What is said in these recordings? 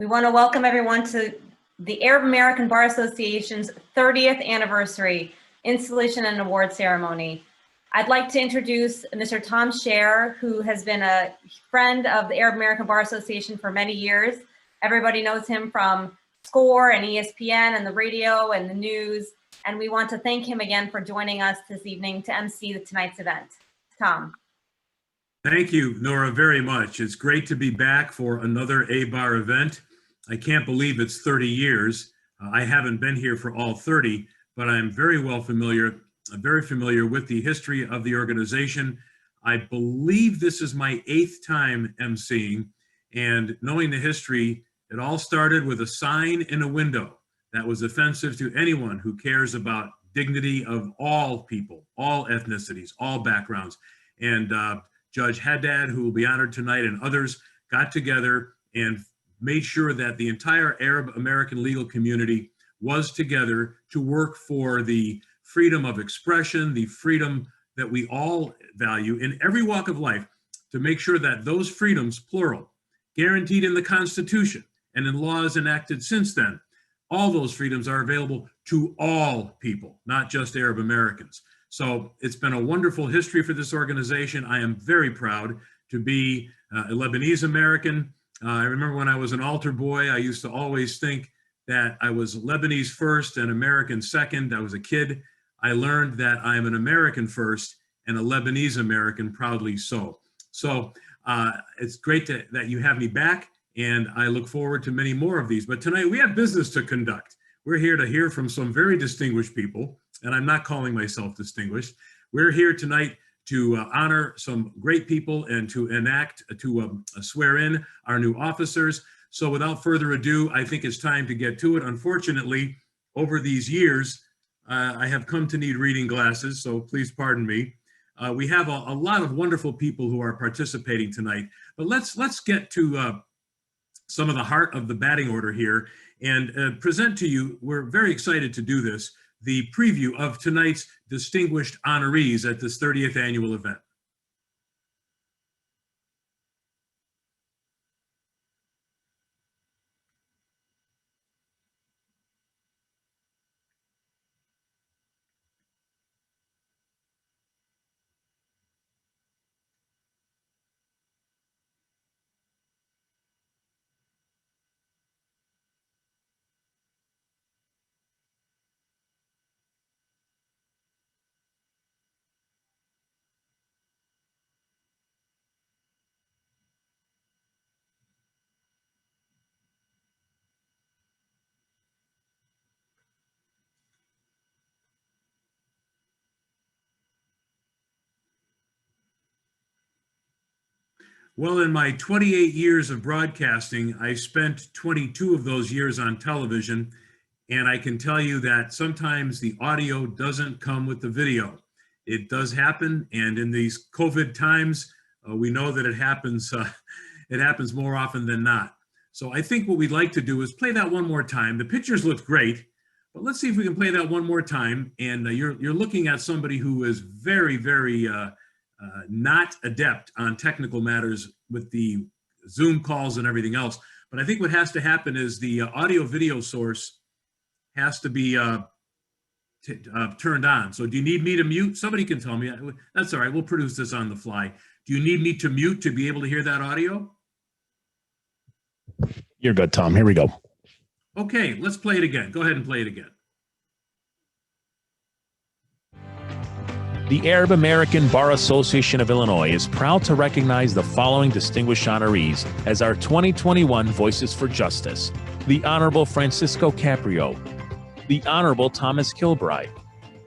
We want to welcome everyone to the Arab American Bar Association's 30th anniversary installation and award ceremony. I'd like to introduce Mr. Tom Scher, who has been a friend of the Arab American Bar Association for many years. Everybody knows him from SCORE and ESPN and the radio and the news. And we want to thank him again for joining us this evening to MC tonight's event. Tom. Thank you, Nora, very much. It's great to be back for another AABAR event. I can't believe it's 30 years. I haven't been here for all 30, but I'm very familiar with the history of the organization. I believe this is my 8th time emceeing, and knowing the history, it all started with a sign in a window that was offensive to anyone who cares about dignity of all people, all ethnicities, all backgrounds. And Judge Haddad, who will be honored tonight, and others got together and made sure that the entire Arab American legal community was together to work for the freedom of expression, the freedom that we all value in every walk of life, to make sure that those freedoms, plural, guaranteed in the Constitution and in laws enacted since then, all those freedoms are available to all people, not just Arab Americans. So it's been a wonderful history for this organization. I am very proud to be a Lebanese American. I remember when I was an altar boy, I used to always think that I was Lebanese first and American second. I was a kid. I learned that I'm an American first and a Lebanese American, proudly so. So it's great that you have me back, and I look forward to many more of these. But tonight we have business to conduct. We're here to hear from some very distinguished people, and I'm not calling myself distinguished. We're here tonight to honor some great people and to swear in our new officers. So without further ado, I think it's time to get to it. Unfortunately, over these years, I have come to need reading glasses, so please pardon me. We have a lot of wonderful people who are participating tonight, but let's get to some of the heart of the batting order here and present to you, we're very excited to do this, the preview of tonight's distinguished honorees at this 30th annual event. Well, in my 28 years of broadcasting, I spent 22 of those years on television, and I can tell you that sometimes the audio doesn't come with the video. It does happen, and in these COVID times, we know that it happens more often than not. So I think what we'd like to do is play that one more time. The pictures look great, but let's see if we can play that one more time. And you're looking at somebody who is very, very not adept on technical matters with the Zoom calls and everything else. But I think what has to happen is the audio video source has to be turned on. So do you need me to mute? Somebody can tell me. That's all right. We'll produce this on the fly. Do you need me to mute to be able to hear that audio? You're good, Tom. Here we go. Okay, let's play it again. Go ahead and play it again. The Arab American Bar Association of Illinois is proud to recognize the following distinguished honorees as our 2021 Voices for Justice: the Honorable Francisco Caprio, the Honorable Thomas Kilbride,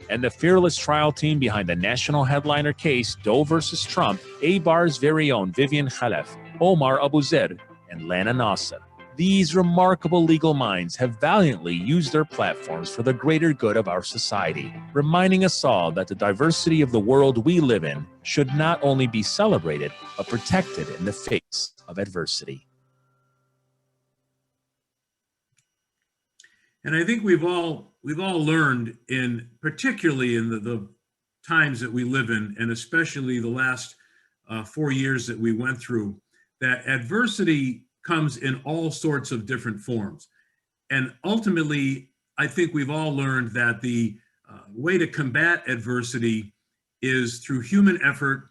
and the fearless trial team behind the national headliner case Doe versus Trump, AABAR's very own Vivian Khalef, Omar Abu Zaid, and Lana Nasser. These remarkable legal minds have valiantly used their platforms for the greater good of our society, reminding us all that the diversity of the world we live in should not only be celebrated, but protected in the face of adversity. And I think we've all learned, particularly in the times that we live in, and especially the last 4 years that we went through, that adversity comes in all sorts of different forms. And ultimately, I think we've all learned that the way to combat adversity is through human effort,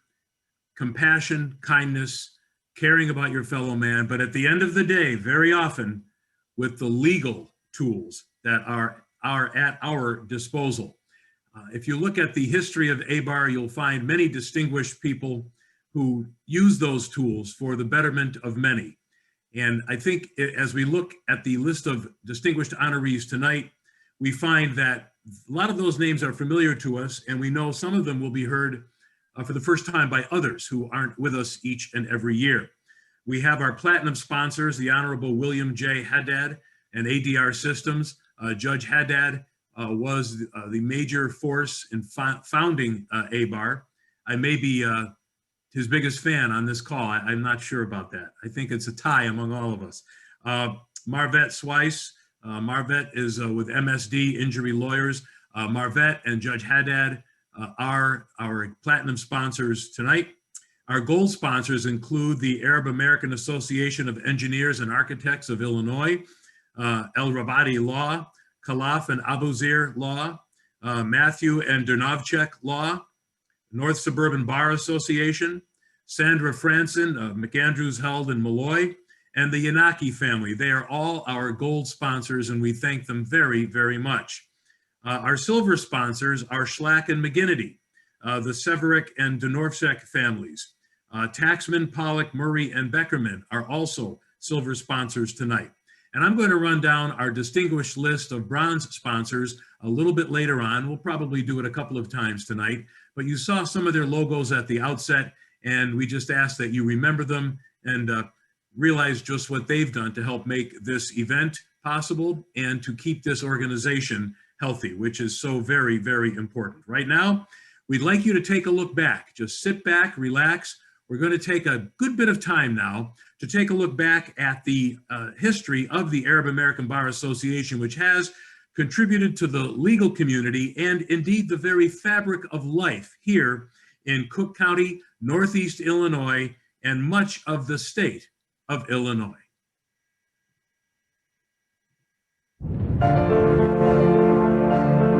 compassion, kindness, caring about your fellow man, but at the end of the day, very often with the legal tools that are at our disposal. If you look at the history of AABAR, you'll find many distinguished people who use those tools for the betterment of many. And I think as we look at the list of distinguished honorees tonight, we find that a lot of those names are familiar to us, and we know some of them will be heard for the first time by others who aren't with us each and every year. We have our platinum sponsors, the Honorable William J. Haddad and ADR Systems. Judge Haddad was the major force in founding AABAR. I may be his biggest fan on this call. I'm not sure about that. I think it's a tie among all of us. Marvette Swice. Marvette is with MSD Injury Lawyers. Marvette and Judge Haddad are our platinum sponsors tonight. Our gold sponsors include the Arab American Association of Engineers and Architects of Illinois, El Rabadi Law, Khalaf and Abuzir Law, Matthew and Dernovchek Law, North Suburban Bar Association, Sandra Franson of McAndrews Held in Malloy, and the Yanaki family. They are all our gold sponsors, and we thank them very, very much. Our silver sponsors are Schlack and McGinnity, the Severick and Denorfsek families. Taxman, Pollock, Murray, and Beckerman are also silver sponsors tonight. And I'm going to run down our distinguished list of bronze sponsors a little bit later on. We'll probably do it a couple of times tonight, but you saw some of their logos at the outset, and we just ask that you remember them and realize just what they've done to help make this event possible and to keep this organization healthy, which is so very, very important. Right now, we'd like you to take a look back. Just sit back, relax. We're going to take a good bit of time now to take a look back at the history of the Arab American Bar Association, which has contributed to the legal community and indeed the very fabric of life here in Cook County, Northeast Illinois, and much of the state of Illinois.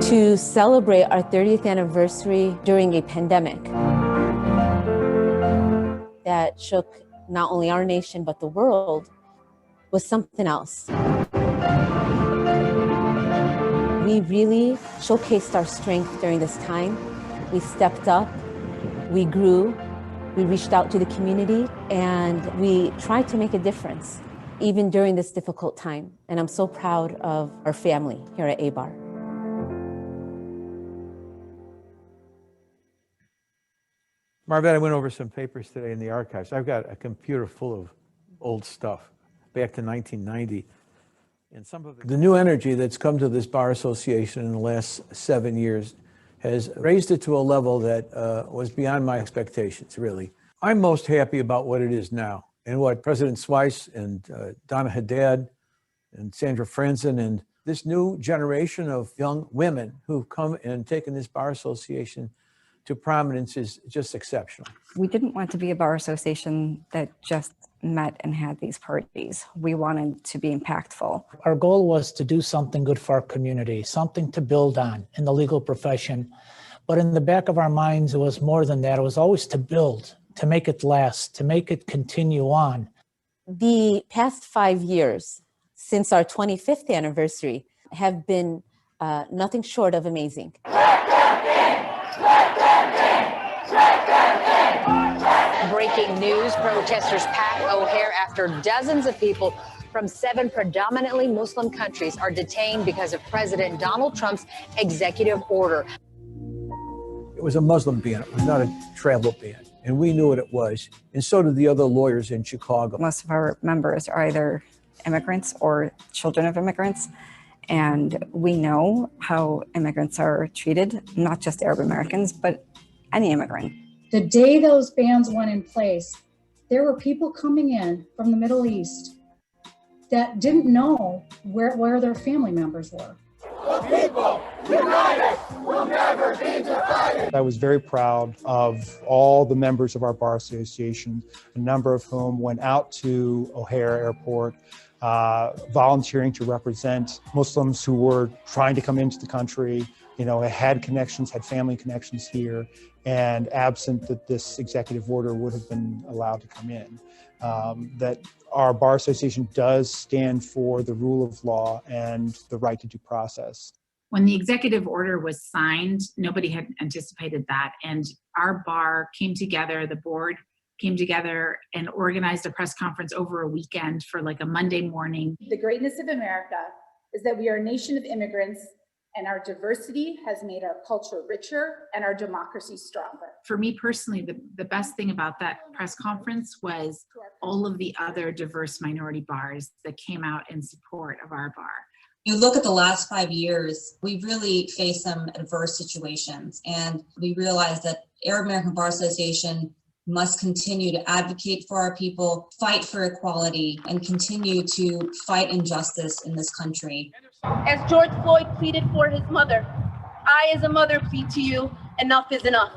To celebrate our 30th anniversary during a pandemic that shook not only our nation, but the world, was something else. We really showcased our strength during this time. We stepped up, we grew, we reached out to the community, and we tried to make a difference, even during this difficult time. And I'm so proud of our family here at AABAR. Marvette, I went over some papers today in the archives. I've got a computer full of old stuff back to 1990. And some of the new energy that's come to this bar association in the last 7 years has raised it to a level that was beyond my expectations, really. I'm most happy about what it is now and what President Swice and Donna Haddad and Sandra Franson and this new generation of young women who've come and taken this bar association to prominence is just exceptional. We didn't want to be a bar association that just met and had these parties. We wanted to be impactful. Our goal was to do something good for our community, something to build on in the legal profession. But in the back of our minds, it was more than that. It was always to build, to make it last, to make it continue on. The past 5 years since our 25th anniversary have been nothing short of amazing. Breaking news, protesters pack O'Hare after dozens of people from 7 predominantly Muslim countries are detained because of President Donald Trump's executive order. It was a Muslim ban. It was not a travel ban. And we knew what it was. And so did the other lawyers in Chicago. Most of our members are either immigrants or children of immigrants. And we know how immigrants are treated, not just Arab Americans, but any immigrant. The day those bans went in place, there were people coming in from the Middle East that didn't know where their family members were. The people I was very proud of all the members of our Bar Association, a number of whom went out to O'Hare Airport, volunteering to represent Muslims who were trying to come into the country, had connections, had family connections here, and absent that this executive order would have been allowed to come in. That our Bar Association does stand for the rule of law and the right to due process. When the executive order was signed, nobody had anticipated that. And our bar came together, the board came together and organized a press conference over a weekend for like a Monday morning. The greatness of America is that we are a nation of immigrants, and our diversity has made our culture richer and our democracy stronger. For me personally, the best thing about that press conference was all of the other diverse minority bars that came out in support of our bar. You look at the last 5 years, we've really faced some adverse situations, and we realized that Arab American Bar Association must continue to advocate for our people, fight for equality, and continue to fight injustice in this country. As George Floyd pleaded for his mother, I as a mother plead to you, enough is enough.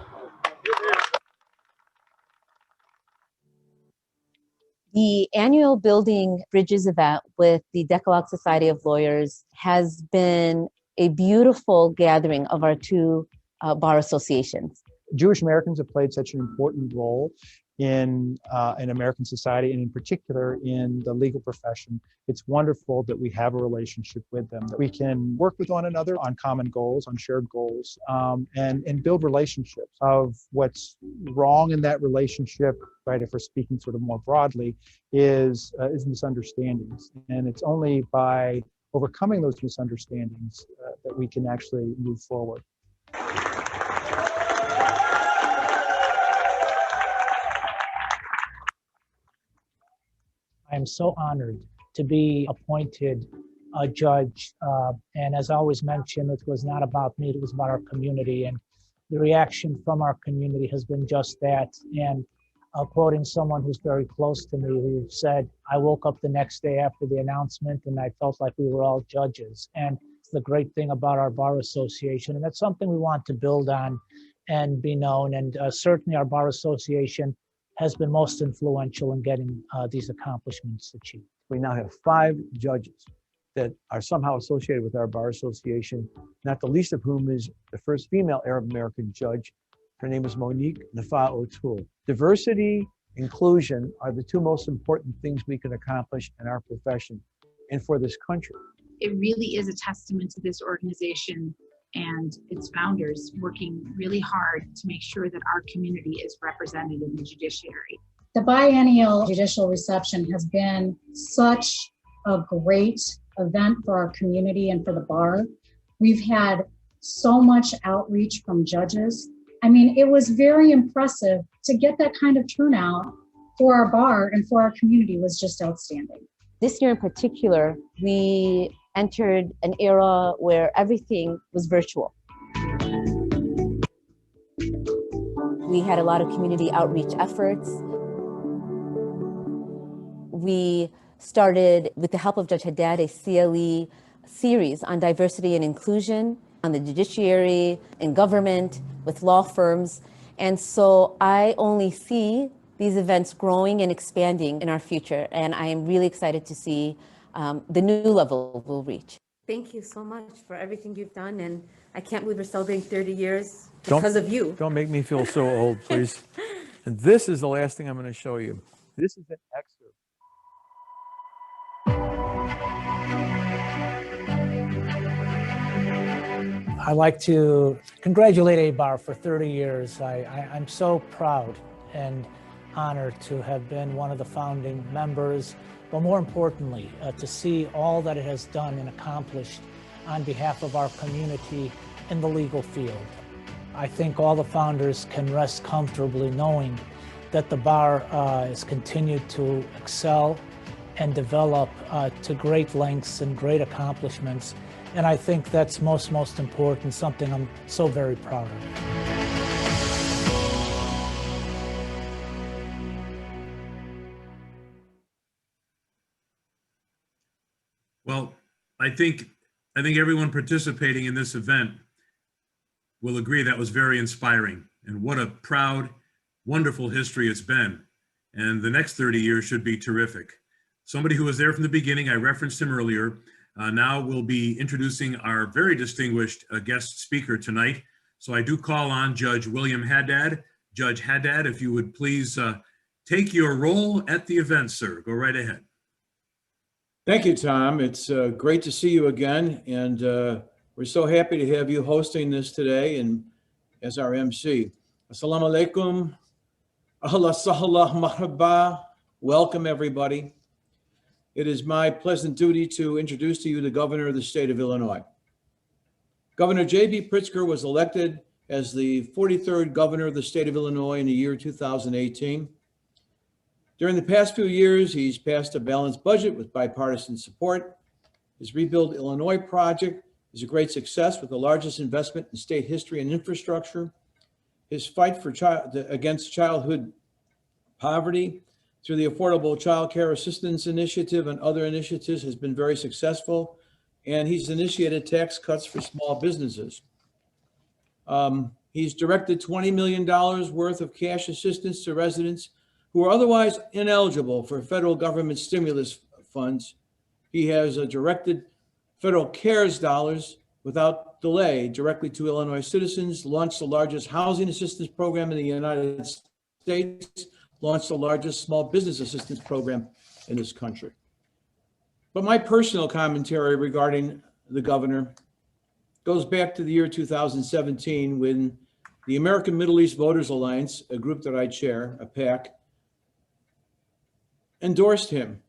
The annual Building Bridges event with the Decalogue Society of Lawyers has been a beautiful gathering of our two bar associations. Jewish Americans have played such an important role in American society, and in particular in the legal profession. It's wonderful that we have a relationship with them, that we can work with one another on common goals, on shared goals, and build relationships. Of what's wrong in that relationship, right, if we're speaking sort of more broadly, is misunderstandings. And it's only by overcoming those misunderstandings that we can actually move forward. I am so honored to be appointed a judge. And as I always mention, it was not about me, it was about our community. And the reaction from our community has been just that. And quoting someone who's very close to me who said, I woke up the next day after the announcement and I felt like we were all judges. And it's the great thing about our Bar Association. And that's something we want to build on and be known. And certainly our Bar Association has been most influential in getting these accomplishments achieved. We now have 5 judges that are somehow associated with our Bar Association, not the least of whom is the first female Arab American judge. Her name is Monique Nafa O'Toole. Diversity, inclusion are the 2 most important things we can accomplish in our profession and for this country. It really is a testament to this organization and its founders working really hard to make sure that our community is represented in the judiciary. The biennial judicial reception has been such a great event for our community and for the bar. We've had so much outreach from judges. I mean, it was very impressive to get that kind of turnout for our bar and for our community was just outstanding. This year in particular, we entered an era where everything was virtual. We had a lot of community outreach efforts. We started, with the help of Judge Haddad, a CLE series on diversity and inclusion, on the judiciary, in government, with law firms. And so I only see these events growing and expanding in our future. And I am really excited to see the new level we'll reach. Thank you so much for everything you've done. And I can't believe we're celebrating 30 years because of you. Don't make me feel so old, please. And this is the last thing I'm going to show you. This is an excerpt. I'd like to congratulate AABAR for 30 years. I'm so proud and honored to have been one of the founding members, but more importantly, to see all that it has done and accomplished on behalf of our community in the legal field. I think all the founders can rest comfortably knowing that the bar has continued to excel and develop to great lengths and great accomplishments. And I think that's most important, something I'm so very proud of. Well, I think I think everyone participating in this event will agree that was very inspiring, and what a proud, wonderful history it's been. And the next 30 years should be terrific. Somebody who was there from the beginning, I referenced him earlier, now we'll be introducing our very distinguished guest speaker tonight. So I do call on Judge William Haddad. Judge Haddad, if you would please take your role at the event, sir. Go right ahead. Thank you, Tom. It's great to see you again, and we're so happy to have you hosting this today and as our MC. Assalamu alaikum, ahla sahla marhaba. Welcome, everybody. It is my pleasant duty to introduce to you the governor of the state of Illinois. Governor J.B. Pritzker was elected as the 43rd governor of the state of Illinois in the year 2018. During the past few years, he's passed a balanced budget with bipartisan support. His Rebuild Illinois project is a great success with the largest investment in state history and infrastructure. His fight for against childhood poverty through the Affordable Child Care Assistance Initiative and other initiatives has been very successful, and he's initiated tax cuts for small businesses. He's directed $20 million worth of cash assistance to residents who are otherwise ineligible for federal government stimulus funds. He has directed federal CARES dollars without delay directly to Illinois citizens, launched the largest housing assistance program in the United States, launched the largest small business assistance program in this country. But my personal commentary regarding the governor goes back to the year 2017 when the American Middle East Voters Alliance, a group that I chair, a PAC, endorsed him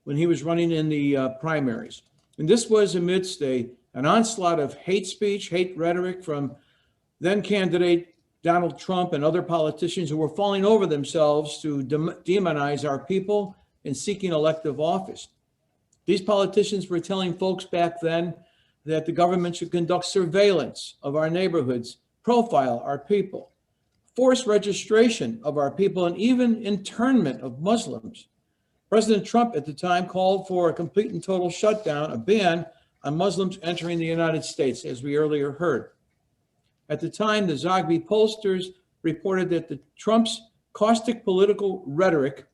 when he was running in the primaries. And this was amidst an onslaught of hate speech, hate rhetoric from then candidate Donald Trump and other politicians who were falling over themselves to demonize our people in seeking elective office. These politicians were telling folks back then that the government should conduct surveillance of our neighborhoods, profile our people, force registration of our people, and even internment of Muslims. President Trump at the time called for a complete and total shutdown, a ban on Muslims entering the United States, as we earlier heard. At the time, the Zogby pollsters reported that the Trump's caustic political rhetoric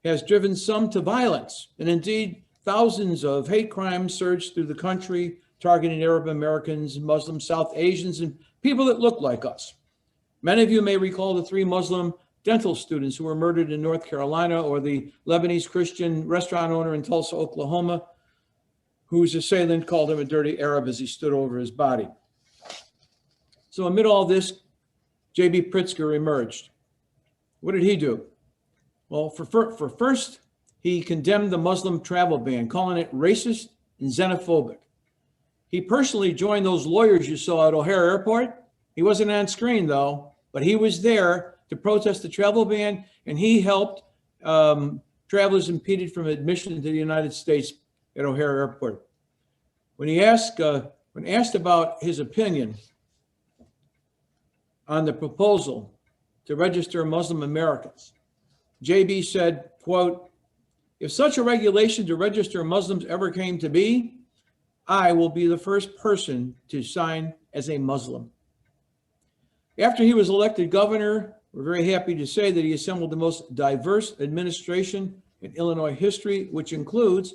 has driven some to violence, and indeed, thousands of hate crimes surged through the country, targeting Arab Americans, Muslims, South Asians, and people that look like us. Many of you may recall the 3 Muslim dental students who were murdered in North Carolina, or the Lebanese Christian restaurant owner in Tulsa, Oklahoma, whose assailant called him a dirty Arab as he stood over his body. So amid all this, J.B. Pritzker emerged. What did he do? Well, for first, he condemned the Muslim travel ban, calling it racist and xenophobic. He personally joined those lawyers you saw at O'Hare Airport. He wasn't on screen, though, but he was there to protest the travel ban, and he helped travelers impeded from admission to the United States at O'Hare Airport. When asked about his opinion on the proposal to register Muslim Americans, JB said, quote, "If such a regulation to register Muslims ever came to be, I will be the first person to sign as a Muslim." After he was elected governor, we're very happy to say that he assembled the most diverse administration in Illinois history, which includes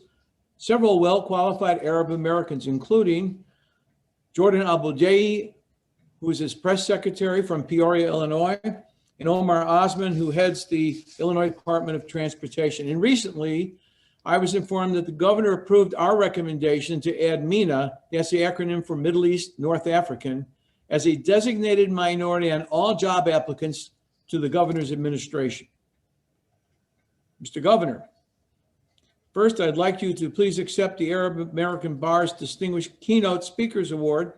several well-qualified Arab Americans, including Jordan Aboujayi, who is his press secretary from Peoria, Illinois, and Omar Osman, who heads the Illinois Department of Transportation. And recently, I was informed that the governor approved our recommendation to add MENA, that's the acronym for Middle East North African, as a designated minority on all job applicants to the governor's administration. Mr. Governor, first, I'd like you to please accept the Arab American Bar's Distinguished Keynote Speakers Award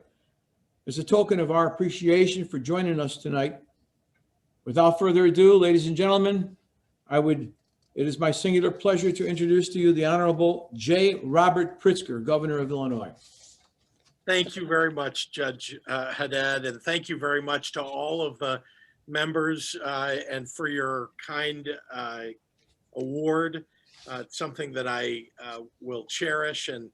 as a token of our appreciation for joining us tonight. Without further ado, ladies and gentlemen, it is my singular pleasure to introduce to you the Honorable J. Robert Pritzker, Governor of Illinois. Thank you very much, Judge Haddad, and thank you very much to all of the members and for your kind award. It's something that I will cherish, and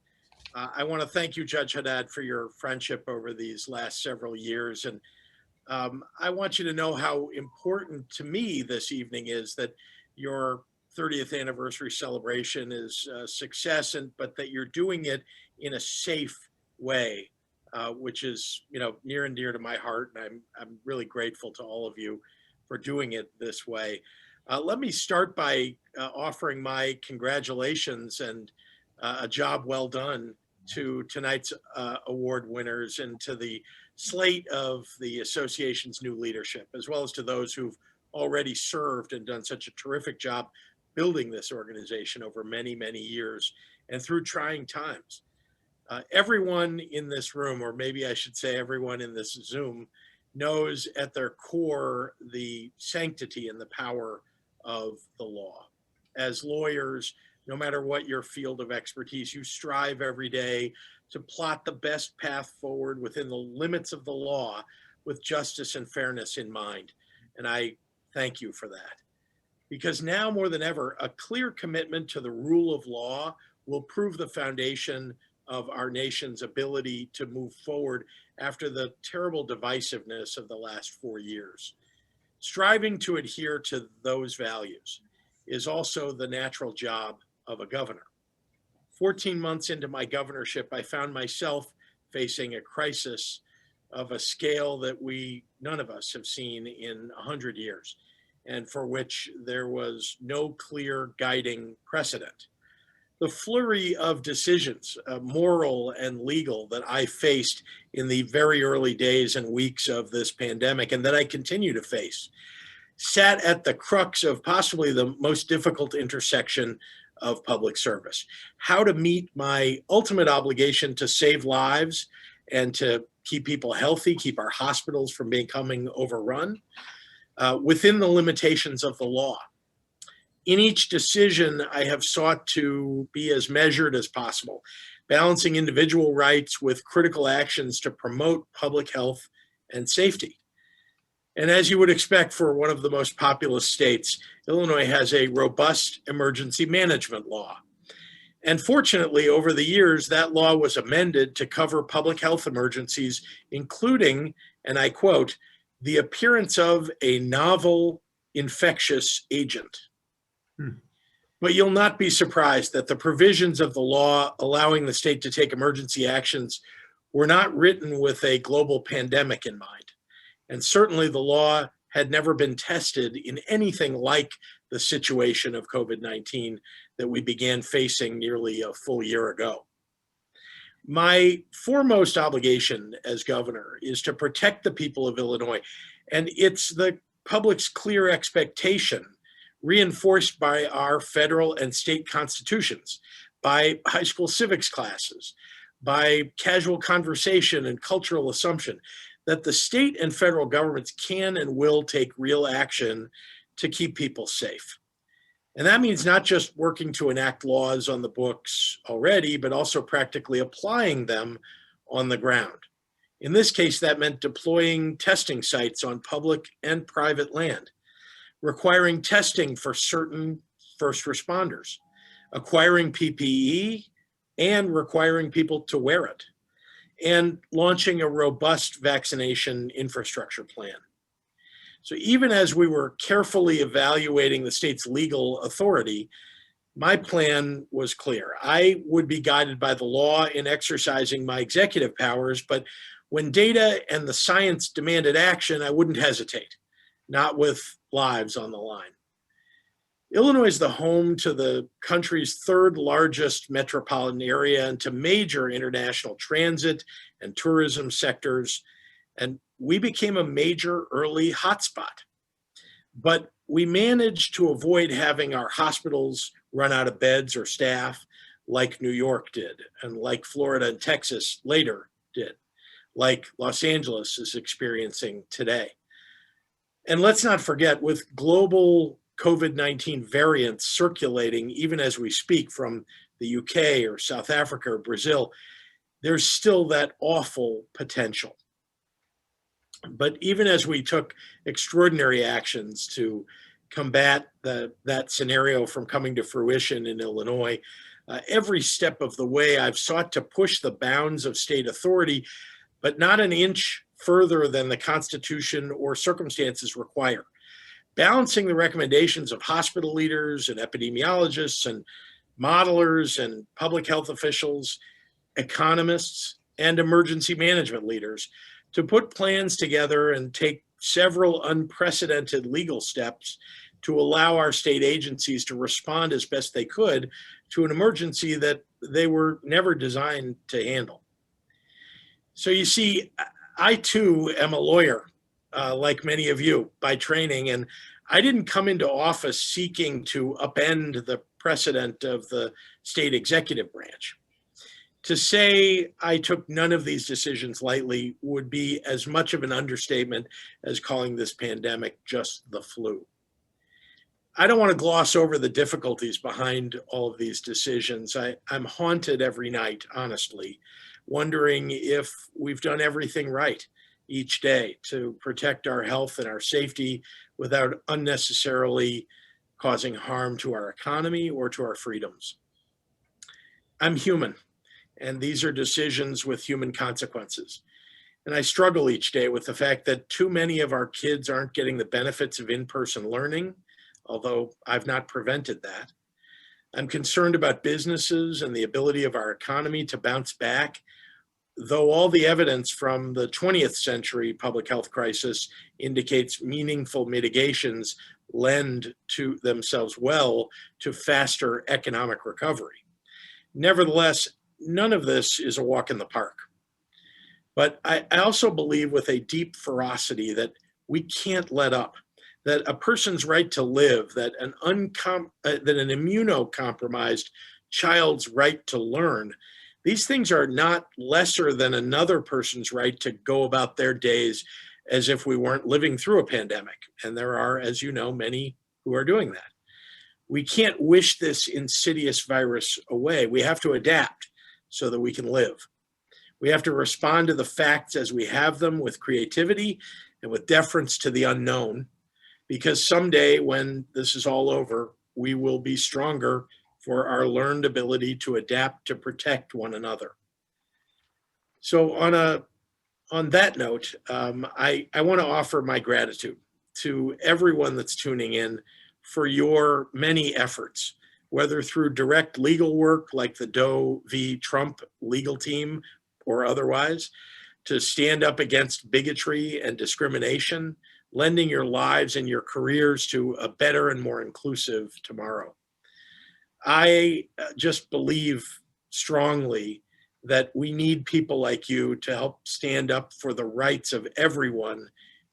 I want to thank you, Judge Haddad, for your friendship over these last several years. And I want you to know how important to me this evening is that your 30th anniversary celebration is a success, but that you're doing it in a safe way, which is, near and dear to my heart. And I'm really grateful to all of you for doing it this way. Let me start by offering my congratulations and a job well done to tonight's award winners and to the slate of the association's new leadership, as well as to those who've already served and done such a terrific job building this organization over many, many years and through trying times. Everyone in this room, or maybe I should say everyone in this Zoom, knows at their core the sanctity and the power of the law. As lawyers, no matter what your field of expertise, you strive every day to plot the best path forward within the limits of the law with justice and fairness in mind. And I thank you for that. Because now more than ever, a clear commitment to the rule of law will prove the foundation of our nation's ability to move forward after the terrible divisiveness of the last 4 years. Striving to adhere to those values is also the natural job of a governor. 14 months into my governorship, I found myself facing a crisis of a scale that none of us have seen in 100 years, and for which there was no clear guiding precedent. The flurry of decisions, moral and legal, that I faced in the very early days and weeks of this pandemic, and that I continue to face, sat at the crux of possibly the most difficult intersection of public service. How to meet my ultimate obligation to save lives and to keep people healthy, keep our hospitals from becoming overrun, within the limitations of the law. In each decision, I have sought to be as measured as possible, balancing individual rights with critical actions to promote public health and safety. And as you would expect for one of the most populous states, Illinois has a robust emergency management law. And fortunately, over the years, that law was amended to cover public health emergencies, including, and I quote, the appearance of a novel infectious agent. But you'll not be surprised that the provisions of the law allowing the state to take emergency actions were not written with a global pandemic in mind. And certainly the law had never been tested in anything like the situation of COVID-19 that we began facing nearly a full year ago. My foremost obligation as governor is to protect the people of Illinois, and it's the public's clear expectation, reinforced by our federal and state constitutions, by high school civics classes, by casual conversation and cultural assumption, that the state and federal governments can and will take real action to keep people safe. And that means not just working to enact laws on the books already, but also practically applying them on the ground. In this case, that meant deploying testing sites on public and private land, requiring testing for certain first responders, acquiring PPE, and requiring people to wear it, and launching a robust vaccination infrastructure plan. So even as we were carefully evaluating the state's legal authority, my plan was clear. I would be guided by the law in exercising my executive powers, but when data and the science demanded action, I wouldn't hesitate, not with lives on the line. Illinois is the home to the country's third largest metropolitan area and to major international transit and tourism sectors. And we became a major early hotspot. But we managed to avoid having our hospitals run out of beds or staff like New York did, and like Florida and Texas later did, like Los Angeles is experiencing today. And let's not forget, with global COVID-19 variants circulating even as we speak from the UK or South Africa or Brazil, there's still that awful potential. But even as we took extraordinary actions to combat that scenario from coming to fruition in Illinois, Every step of the way, I've sought to push the bounds of state authority, but not an inch further than the Constitution or circumstances require. Balancing the recommendations of hospital leaders and epidemiologists and modelers and public health officials, economists, and emergency management leaders to put plans together and take several unprecedented legal steps to allow our state agencies to respond as best they could to an emergency that they were never designed to handle. So you see, I too am a lawyer, like many of you by training, and I didn't come into office seeking to upend the precedent of the state executive branch. To say I took none of these decisions lightly would be as much of an understatement as calling this pandemic just the flu. I don't want to gloss over the difficulties behind all of these decisions. I'm haunted every night, honestly, wondering if we've done everything right each day to protect our health and our safety without unnecessarily causing harm to our economy or to our freedoms. I'm human, and these are decisions with human consequences. And I struggle each day with the fact that too many of our kids aren't getting the benefits of in-person learning, although I've not prevented that. I'm concerned about businesses and the ability of our economy to bounce back, though all the evidence from the 20th century public health crisis indicates meaningful mitigations lend to themselves well to faster economic recovery. Nevertheless, none of this is a walk in the park. But I also believe with a deep ferocity that we can't let up, that a person's right to live, that an immunocompromised child's right to learn, these things are not lesser than another person's right to go about their days as if we weren't living through a pandemic. And there are, as you know, many who are doing that. We can't wish this insidious virus away. We have to adapt so that we can live. We have to respond to the facts as we have them with creativity and with deference to the unknown, because someday when this is all over, we will be stronger for our learned ability to adapt to protect one another. So on that note, I want to offer my gratitude to everyone that's tuning in for your many efforts, whether through direct legal work like the Doe v. Trump legal team or otherwise, to stand up against bigotry and discrimination, lending your lives and your careers to a better and more inclusive tomorrow. I just believe strongly that we need people like you to help stand up for the rights of everyone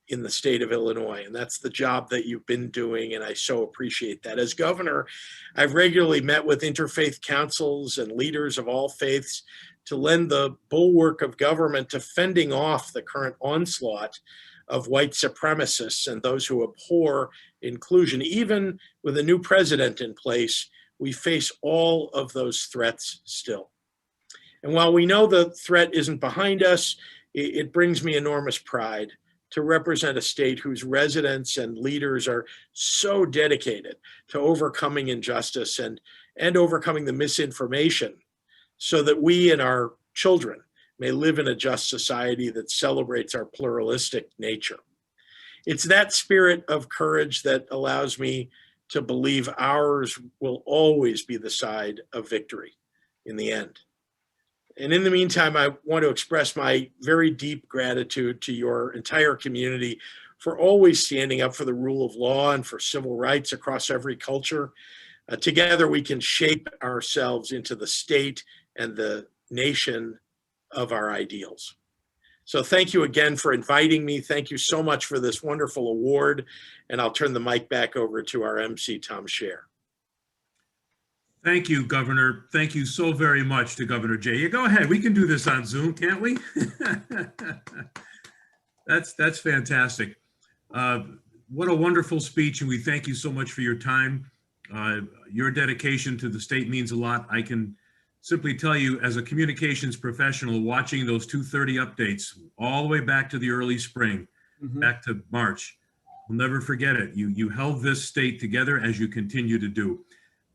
in the state of Illinois. And that's the job that you've been doing, and I so appreciate that. As governor, I've regularly met with interfaith councils and leaders of all faiths to lend the bulwark of government to fending off the current onslaught of white supremacists and those who abhor inclusion. Even with a new president in place, we face all of those threats still. And while we know the threat isn't behind us, it brings me enormous pride to represent a state whose residents and leaders are so dedicated to overcoming injustice and overcoming the misinformation so that we and our children may live in a just society that celebrates our pluralistic nature. It's that spirit of courage that allows me to believe ours will always be the side of victory in the end. And in the meantime, I want to express my very deep gratitude to your entire community for always standing up for the rule of law and for civil rights across every culture. Together, we can shape ourselves into the state and the nation of our ideals. So thank you again for inviting me. Thank you so much for this wonderful award. And I'll turn the mic back over to our MC, Tom Scher. Thank you, Governor. Thank you so very much to Governor Jay. Yeah, go ahead. We can do this on Zoom, can't we? That's fantastic. What a wonderful speech, and we thank you so much for your time. Your dedication to the state means a lot. I can simply tell you, as a communications professional, watching those 2:30 updates all the way back to the early spring, back to March, I'll never forget it. You held this state together as you continue to do.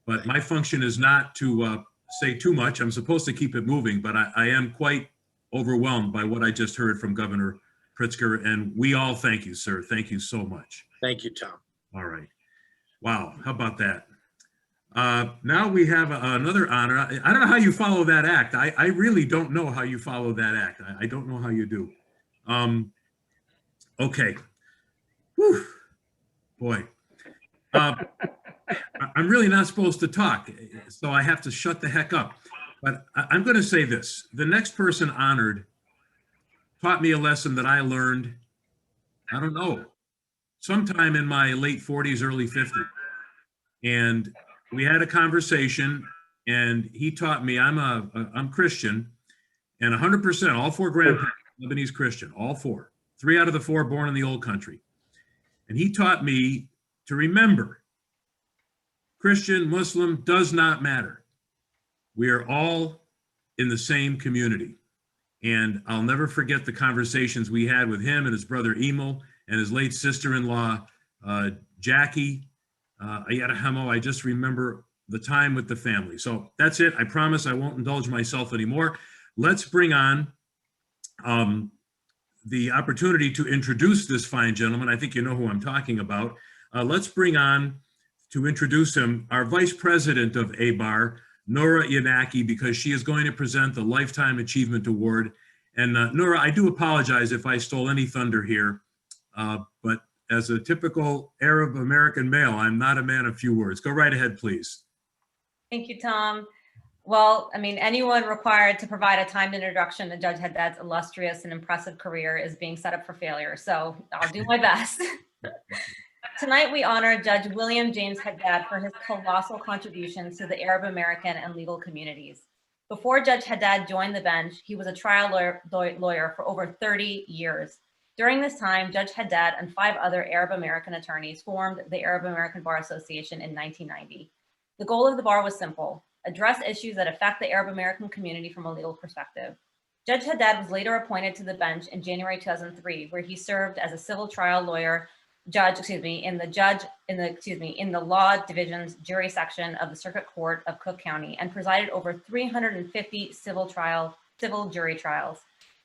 But my function is not to say too much. I'm supposed to keep it moving, but I am quite overwhelmed by what I just heard from Governor Pritzker, and we all thank you, sir. Thank you so much. Thank you, Tom. All right. Wow, how about that? Now we have another honor. I don't know how you follow that act. I really don't know how you follow that act. I don't know how you do. Okay. Whew. Boy. I'm really not supposed to talk, so I have to shut the heck up. But I'm going to say this. The next person honored taught me a lesson that I learned, I don't know, sometime in my late 40s, early 50s. And we had a conversation, and he taught me, I'm Christian, and 100%, all four grandparents, Lebanese Christian, all four. 3 out of the 4 born in the old country. And he taught me to remember, Christian, Muslim, does not matter. We are all in the same community. And I'll never forget the conversations we had with him and his brother Emil and his late sister-in-law, Jackie. I just remember the time with the family. So that's it. I promise I won't indulge myself anymore. Let's bring on the opportunity to introduce this fine gentleman. I think you know who I'm talking about. Let's bring on, to introduce him, our Vice President of AABAR, Nora Yanaki, because she is going to present the Lifetime Achievement Award. And Nora, I do apologize if I stole any thunder here, but as a typical Arab American male, I'm not a man of few words. Go right ahead, please. Thank you, Tom. Well, I mean, anyone required to provide a timed introduction to Judge Haddad's illustrious and impressive career is being set up for failure, so I'll do my best. Tonight, we honor Judge William James Haddad for his colossal contributions to the Arab American and legal communities. Before Judge Haddad joined the bench, he was a trial lawyer for over 30 years. During this time, Judge Haddad and 5 other Arab American attorneys formed the Arab American Bar Association in 1990. The goal of the bar was simple: address issues that affect the Arab American community from a legal perspective. Judge Haddad was later appointed to the bench in January 2003, where he served as a civil trial lawyer in the law division's jury section of the Circuit Court of Cook County, and presided over 350 civil jury trials.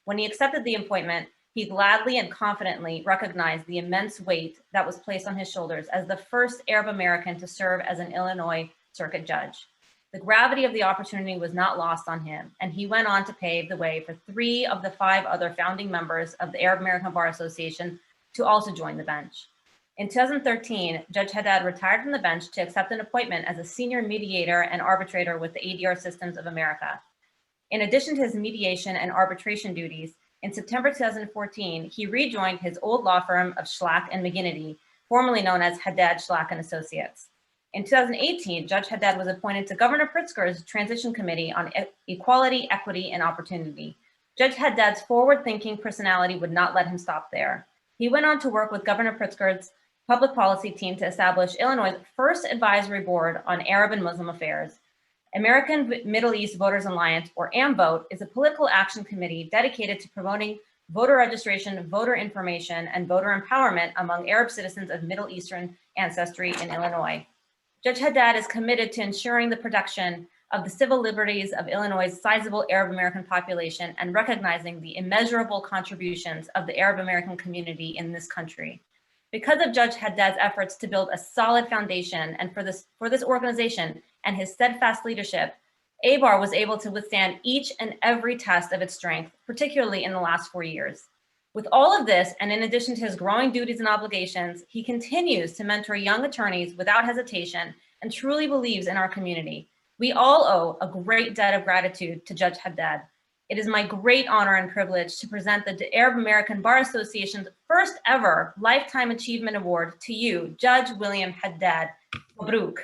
When he accepted the appointment, he gladly and confidently recognized the immense weight that was placed on his shoulders as the first Arab American to serve as an Illinois circuit judge. The gravity of the opportunity was not lost on him, and he went on to pave the way for 3 of the 5 other founding members of the Arab American Bar Association to also join the bench. In 2013, Judge Haddad retired from the bench to accept an appointment as a senior mediator and arbitrator with the ADR Systems of America. In addition to his mediation and arbitration duties, in September 2014, he rejoined his old law firm of Schlack and McGinnity, formerly known as Haddad, Schlack and Associates. In 2018, Judge Haddad was appointed to Governor Pritzker's Transition Committee on Equality, Equity, and Opportunity. Judge Haddad's forward-thinking personality would not let him stop there. He went on to work with Governor Pritzker's public policy team to establish Illinois' first advisory board on Arab and Muslim affairs. American Middle East Voters Alliance, or AMVOTE, is a political action committee dedicated to promoting voter registration, voter information, and voter empowerment among Arab citizens of Middle Eastern ancestry in Illinois. Judge Haddad is committed to ensuring the protection of the civil liberties of Illinois' sizable Arab American population and recognizing the immeasurable contributions of the Arab American community in this country. Because of Judge Haddad's efforts to build a solid foundation and for this organization and his steadfast leadership, AABAR was able to withstand each and every test of its strength, particularly in the last 4 years. With all of this, and in addition to his growing duties and obligations, he continues to mentor young attorneys without hesitation and truly believes in our community. We all owe a great debt of gratitude to Judge Haddad. It is my great honor and privilege to present the Arab American Bar Association's first ever Lifetime Achievement Award to you, Judge William Haddad. Mabruk.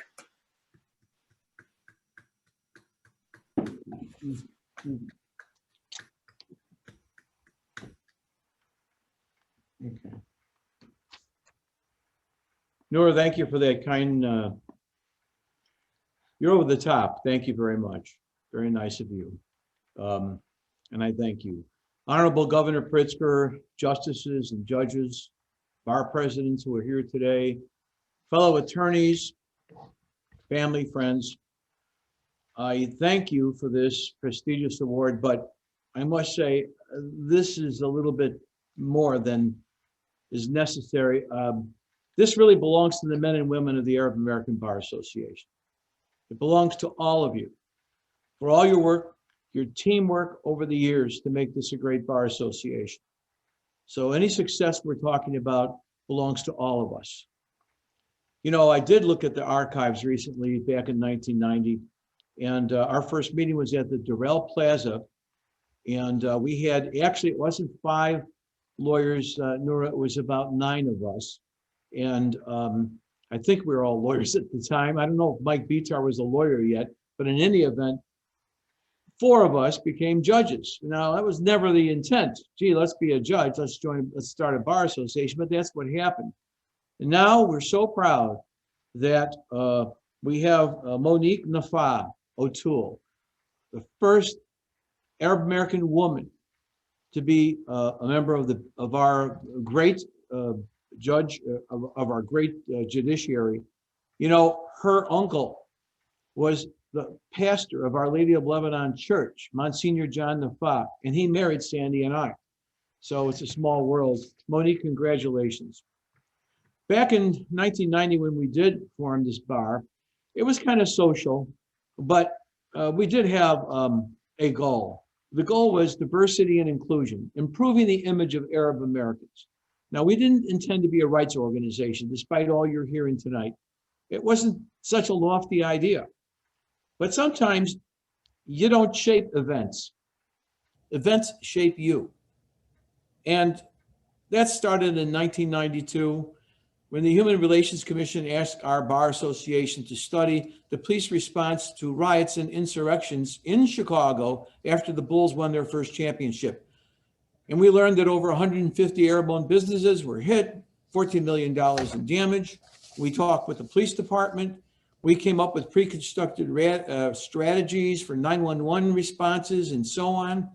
Okay. Nora, thank you for that kind, you're over the top. Thank you very much. Very nice of you. And I thank you. Honorable Governor Pritzker, justices and judges, bar presidents who are here today, fellow attorneys, family, friends. I thank you for this prestigious award, but I must say, this is a little bit more than is necessary. This really belongs to the men and women of the Arab American Bar Association. It belongs to all of you for all your work, your teamwork over the years to make this a great bar association. So any success we're talking about belongs to all of us. You know, I did look at the archives recently back in 1990, and our first meeting was at the Durrell Plaza. And we had, actually, it wasn't 5 lawyers, Nora, it was about 9 of us. And I think we were all lawyers at the time. I don't know if Mike Bitar was a lawyer yet, but in any event, 4 of us became judges. Now, that was never the intent. Gee, let's be a judge, let's start a bar association, but that's what happened. And now we're so proud that we have Monique Nafa O'Toole, the first Arab American woman to be a member of our great judge of our great judiciary. You know, her uncle was the pastor of Our Lady of Lebanon Church, Monsignor John Nafa, and he married Sandy and I. So it's a small world. Monique, congratulations. Back in 1990, when we did form this bar, it was kind of social, but we did have a goal. The goal was diversity and inclusion, improving the image of Arab Americans. Now, we didn't intend to be a rights organization, despite all you're hearing tonight. It wasn't such a lofty idea. But sometimes you don't shape events. Events shape you. And that started in 1992 when the Human Relations Commission asked our Bar Association to study the police response to riots and insurrections in Chicago after the Bulls won their first championship. And we learned that over 150 Arab-owned businesses were hit, $14 million in damage. We talked with the police department. We came up with pre-constructed strategies for 911 responses and so on.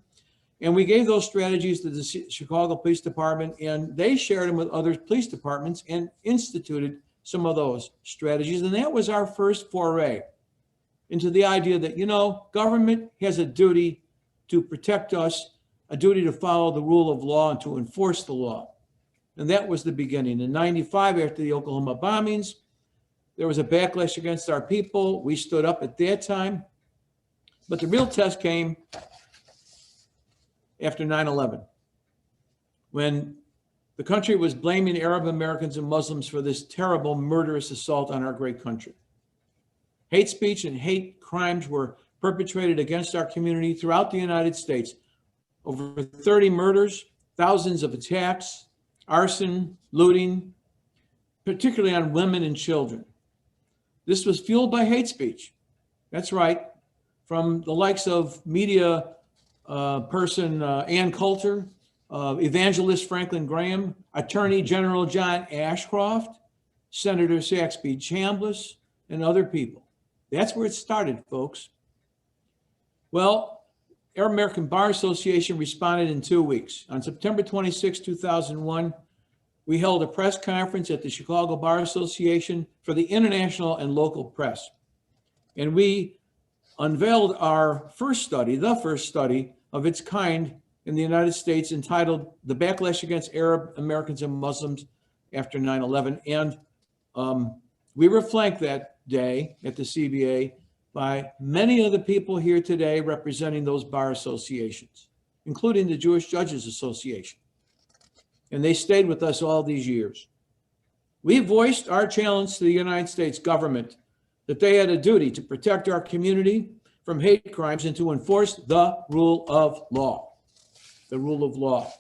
And we gave those strategies to the Chicago Police Department, and they shared them with other police departments and instituted some of those strategies. And that was our first foray into the idea that, you know, government has a duty to protect us, a duty to follow the rule of law and to enforce the law. And that was the beginning. In '95, after the Oklahoma bombings, there was a backlash against our people. We stood up at that time. But the real test came after 9/11, when the country was blaming Arab Americans and Muslims for this terrible, murderous assault on our great country. Hate speech and hate crimes were perpetrated against our community throughout the United States. Over 30 murders, thousands of attacks, arson, looting, particularly on women and children. This was fueled by hate speech. That's right, from the likes of media person Ann Coulter, evangelist Franklin Graham, Attorney General John Ashcroft, Senator Saxby Chambliss, and other people. That's where it started, folks. Well, Arab American Bar Association responded in 2 weeks. On September 26, 2001, we held a press conference at the Chicago Bar Association for the international and local press. And we unveiled our first study, the first study of its kind in the United States, entitled The Backlash Against Arab Americans and Muslims After 9/11. And we were flanked that day at the CBA by many of the people here today representing those bar associations, including the Jewish Judges Association. And they stayed with us all these years. We voiced our challenge to the United States government that they had a duty to protect our community from hate crimes and to enforce the rule of law. The rule of law.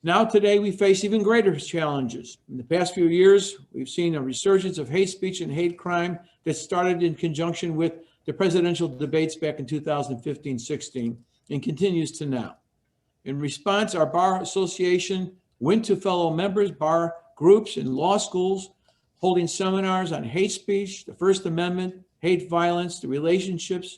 Now today we face even greater challenges. In the past few years, we've seen a resurgence of hate speech and hate crime that started in conjunction with the presidential debates back in 2015-16 and continues to now. In response, our Bar Association went to fellow members, bar groups, and law schools, holding seminars on hate speech, the First Amendment, hate violence, the relationships.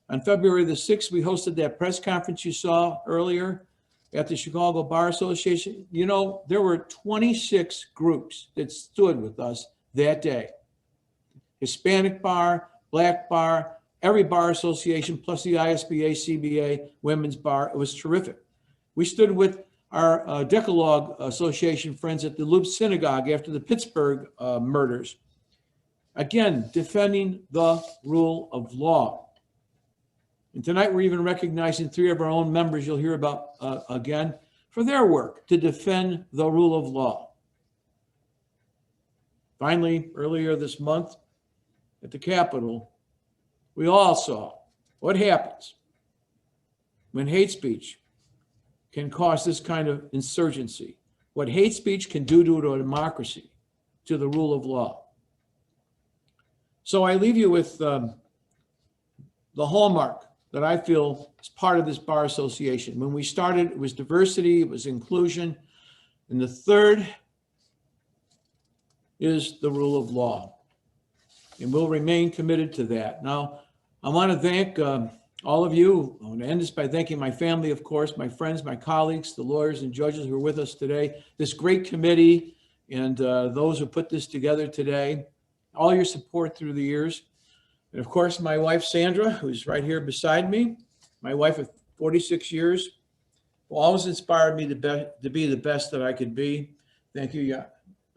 On February the 6th, we hosted that press conference you saw earlier at the Chicago Bar Association. You know, there were 26 groups that stood with us that day. Hispanic bar, Black bar, every bar association, plus the ISBA, CBA, Women's Bar. It was terrific. We stood with our Decalogue Association friends at the Loop Synagogue after the Pittsburgh murders. Again, defending the rule of law. And tonight we're even recognizing 3 of our own members you'll hear about again for their work to defend the rule of law. Finally, earlier this month at the Capitol, we all saw what happens when hate speech can cause this kind of insurgency, what hate speech can do to a democracy, to the rule of law. So I leave you with the hallmark that I feel is part of this bar association. When we started, it was diversity, it was inclusion, and the third is the rule of law. And we'll remain committed to that. Now, I want to thank all of you. I want to end this by thanking my family, of course, my friends, my colleagues, the lawyers and judges who are with us today, this great committee, and those who put this together today, all your support through the years. And of course, my wife, Sandra, who's right here beside me, my wife of 46 years, who always inspired me to be the best that I could be. Thank you. Yeah,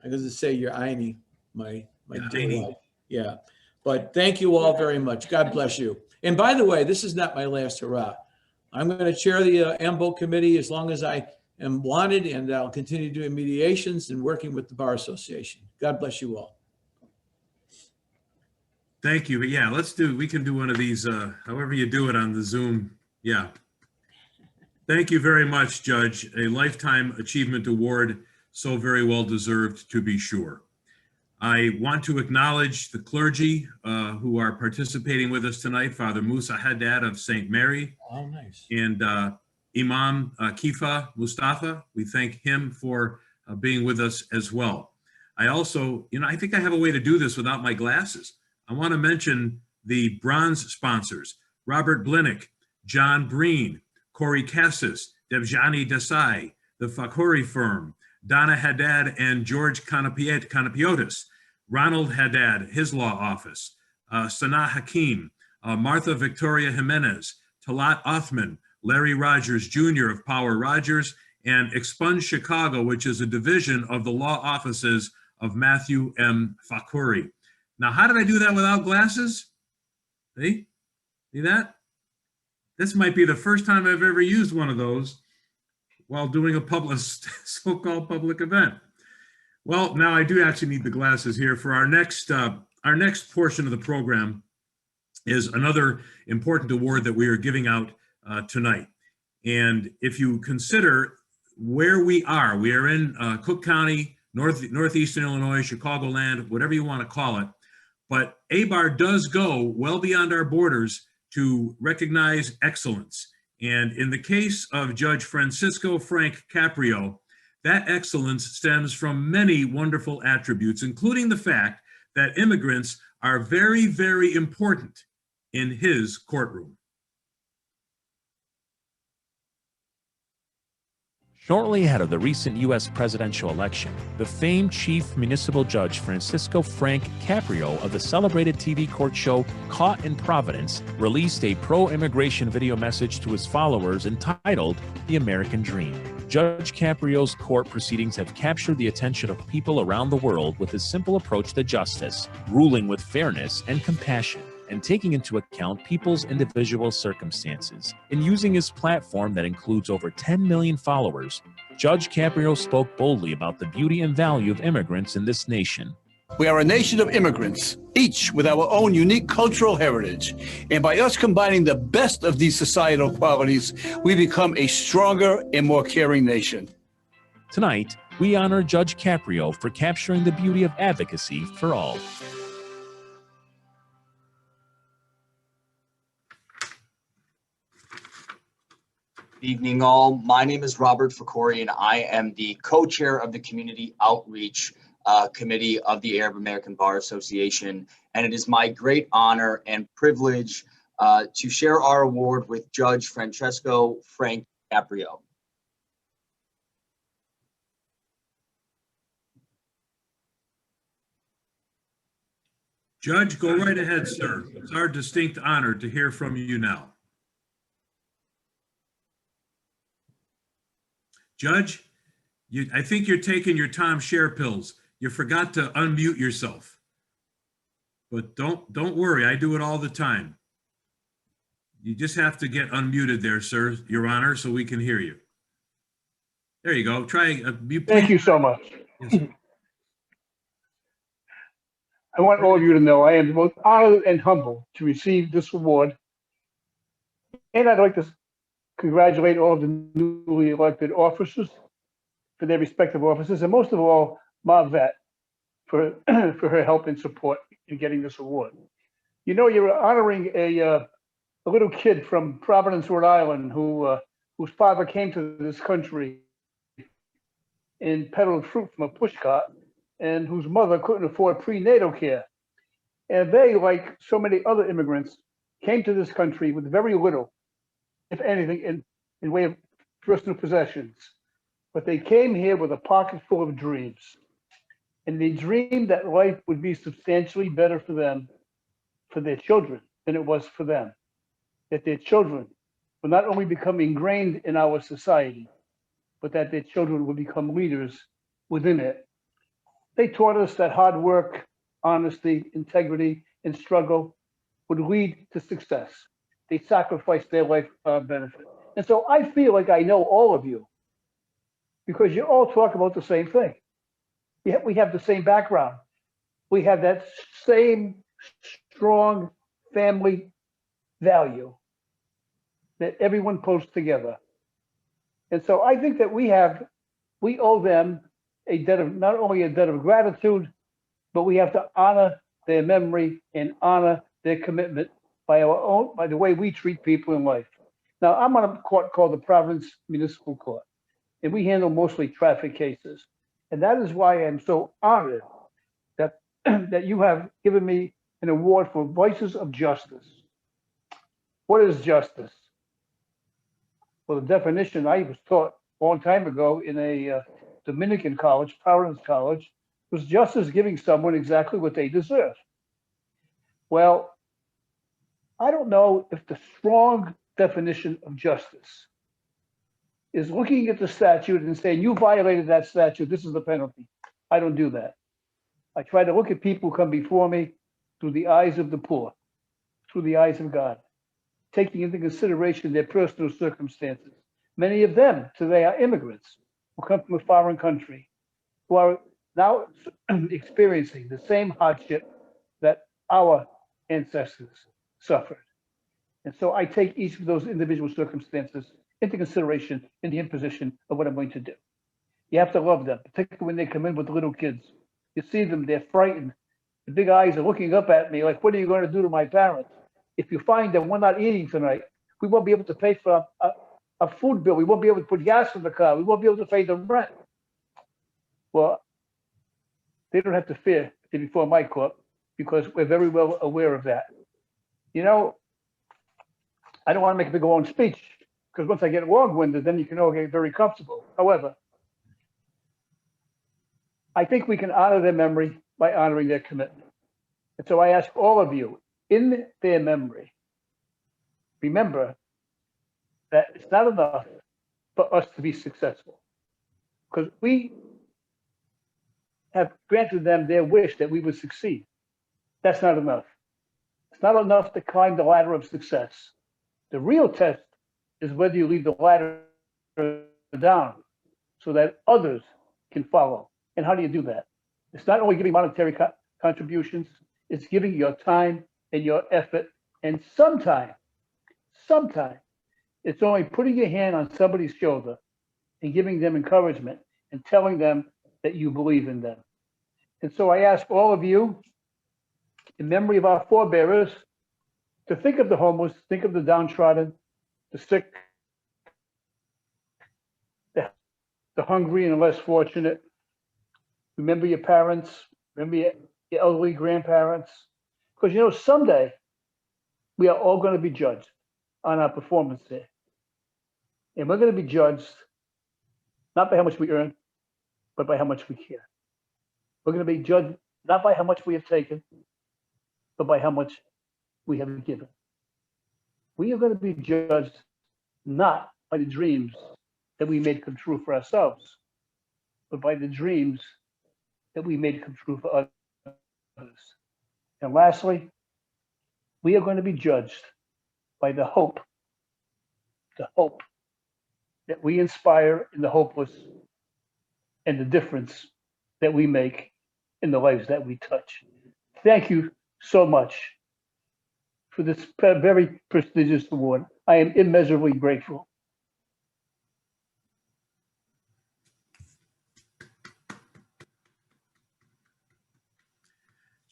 I got to say you're Aini, my dear wife. Yeah. But thank you all very much. God bless you. And by the way, this is not my last hurrah. I'm going to chair the AABAR committee as long as I am wanted, and I'll continue doing mediations and working with the Bar Association. God bless you all. Thank you. Yeah, we can do one of these, however you do it on the Zoom. Yeah. Thank you very much, Judge. A Lifetime Achievement Award, so very well deserved, to be sure. I want to acknowledge the clergy who are participating with us tonight, Father Musa Haddad of St. Mary. Oh, nice. And Imam Kifa Mustafa. We thank him for being with us as well. I also, I think I have a way to do this without my glasses. I want to mention the bronze sponsors: Robert Blinick, John Breen, Corey Cassis, Debjani Desai, the Fakhuri firm, Donna Haddad and George Kanapiotis, Ronald Haddad, his law office, Sanaa Hakim, Martha Victoria Jimenez, Talat Othman, Larry Rogers Jr. of Power Rogers, and Expunge Chicago, which is a division of the law offices of Matthew M. Fakhuri. Now, how did I do that without glasses? See that? This might be the first time I've ever used one of those while doing a so-called public event. Well, now I do actually need the glasses here for our next portion of the program. Is another important award that we are giving out tonight. And if you consider where we are in Cook County, Northeastern Illinois, Chicagoland, whatever you want to call it. But AABAR does go well beyond our borders to recognize excellence. And in the case of Judge Francisco Frank Caprio, that excellence stems from many wonderful attributes, including the fact that immigrants are very, very important in his courtroom. Shortly ahead of the recent U.S. presidential election, the famed Chief Municipal Judge Francisco Frank Caprio of the celebrated TV court show Caught in Providence released a pro-immigration video message to his followers entitled The American Dream. Judge Caprio's court proceedings have captured the attention of people around the world with his simple approach to justice, ruling with fairness and compassion, and taking into account people's individual circumstances. In using his platform that includes over 10 million followers, Judge Caprio spoke boldly about the beauty and value of immigrants in this nation. We are a nation of immigrants, each with our own unique cultural heritage. And by us combining the best of these societal qualities, we become a stronger and more caring nation. Tonight, we honor Judge Caprio for capturing the beauty of advocacy for all. Good evening, all. My name is Robert Fakhuri, and I am the co-chair of the Community Outreach Committee of the Arab American Bar Association. And it is my great honor and privilege to share our award with Judge Francisco Frank Caprio. Judge, go right ahead, sir. It's our distinct honor to hear from you now. Judge, I think you're taking your Tom Share pills. You forgot to unmute yourself. But don't worry, I do it all the time. You just have to get unmuted there, sir, Your Honor, so we can hear you. There you go. Try. Thank you so much. Yes, sir. I want all of you to know I am both honored and humbled to receive this award. And I'd like to congratulate all of the newly elected officers for their respective offices, and most of all, Marvette for for her help and support in getting this award. You know, you're honoring a little kid from Providence, Rhode Island, whose father came to this country and peddled fruit from a pushcart, and whose mother couldn't afford prenatal care. And they, like so many other immigrants, came to this country with very little, if anything, in way of personal possessions. But they came here with a pocket full of dreams. And they dreamed that life would be substantially better for them, for their children, than it was for them. That their children would not only become ingrained in our society, but that their children would become leaders within it. They taught us that hard work, honesty, integrity, and struggle would lead to success. They sacrificed their life for our benefit. And so I feel like I know all of you because you all talk about the same thing. Yet we have the same background. We have that same strong family value that everyone pulls together. And so I think that we owe them a debt of, not only a debt of gratitude, but we have to honor their memory and honor their commitment by the way we treat people in life. Now, I'm on a court called the Providence Municipal Court, and we handle mostly traffic cases. And that is why I'm so honored that, that you have given me an award for Voices of Justice. What is justice? Well, the definition I was taught a long time ago in a Dominican college, Providence College, was justice giving someone exactly what they deserve. Well, I don't know if the strong definition of justice is looking at the statute and saying, you violated that statute, this is the penalty. I don't do that. I try to look at people who come before me through the eyes of the poor, through the eyes of God, taking into consideration their personal circumstances. Many of them today are immigrants who come from a foreign country, who are now experiencing the same hardship that our ancestors suffered. And so I take each of those individual circumstances into consideration in the imposition of what I'm going to do. You have to love them, particularly when they come in with little kids. You see them, they're frightened. The big eyes are looking up at me like, what are you going to do to my parents? If you find that we're not eating tonight, we won't be able to pay for a food bill. We won't be able to put gas in the car. We won't be able to pay the rent. Well, they don't have to fear before my court because we're very well aware of that. You know, I don't want to make a big long speech because once I get long-winded, then you can all get very comfortable. However, I think we can honor their memory by honoring their commitment. And so I ask all of you, in their memory, remember that it's not enough for us to be successful because we have granted them their wish that we would succeed. That's not enough. It's not enough to climb the ladder of success. The real test is whether you leave the ladder down so that others can follow. And how do you do that? It's not only giving monetary contributions, it's giving your time and your effort. And sometimes it's only putting your hand on somebody's shoulder and giving them encouragement and telling them that you believe in them. And so I ask all of you, in memory of our forebearers, to think of the homeless, think of the downtrodden, the sick, the hungry and the less fortunate. Remember your parents, remember your elderly grandparents. Because you know, someday we are all going to be judged on our performance there. And we're going to be judged not by how much we earn, but by how much we care. We're going to be judged not by how much we have taken, but by how much we have given. We are going to be judged not by the dreams that we made come true for ourselves, but by the dreams that we made come true for others. And lastly, we are going to be judged by the hope that we inspire in the hopeless and the difference that we make in the lives that we touch. Thank you so much for this very prestigious award. I am immeasurably grateful.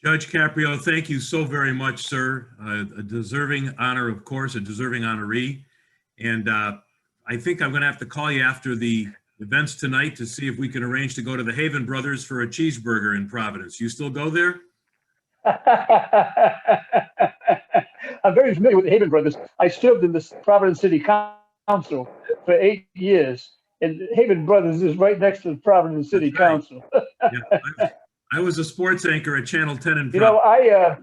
Judge Caprio, thank you so very much, sir. A deserving honor, of course, a deserving honoree. And I think I'm going to have to call you after the events tonight to see if we can arrange to go to the Haven Brothers for a cheeseburger in Providence. You still go there? I'm very familiar with the Haven Brothers. I served in the Providence City Council for 8 years, and Haven Brothers is right next to the Providence City Council. Yeah, I was a sports anchor at Channel 10 in Providence.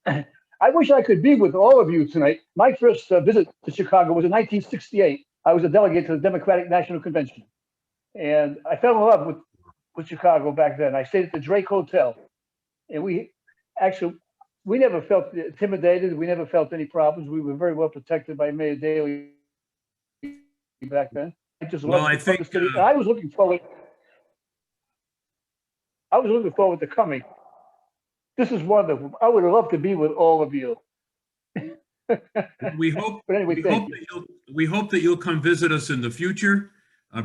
You know, I wish I could be with all of you tonight. My first visit to Chicago was in 1968. I was a delegate to the Democratic National Convention, and I fell in love with Chicago back then. I stayed at the Drake Hotel, and we never felt intimidated. We never felt any problems. We were very well protected by Mayor Daley back then. I just loved the city. I was looking forward. To coming. This is wonderful. I would love to be with all of you. We hope. But anyway, we hope that you'll come visit us in the future.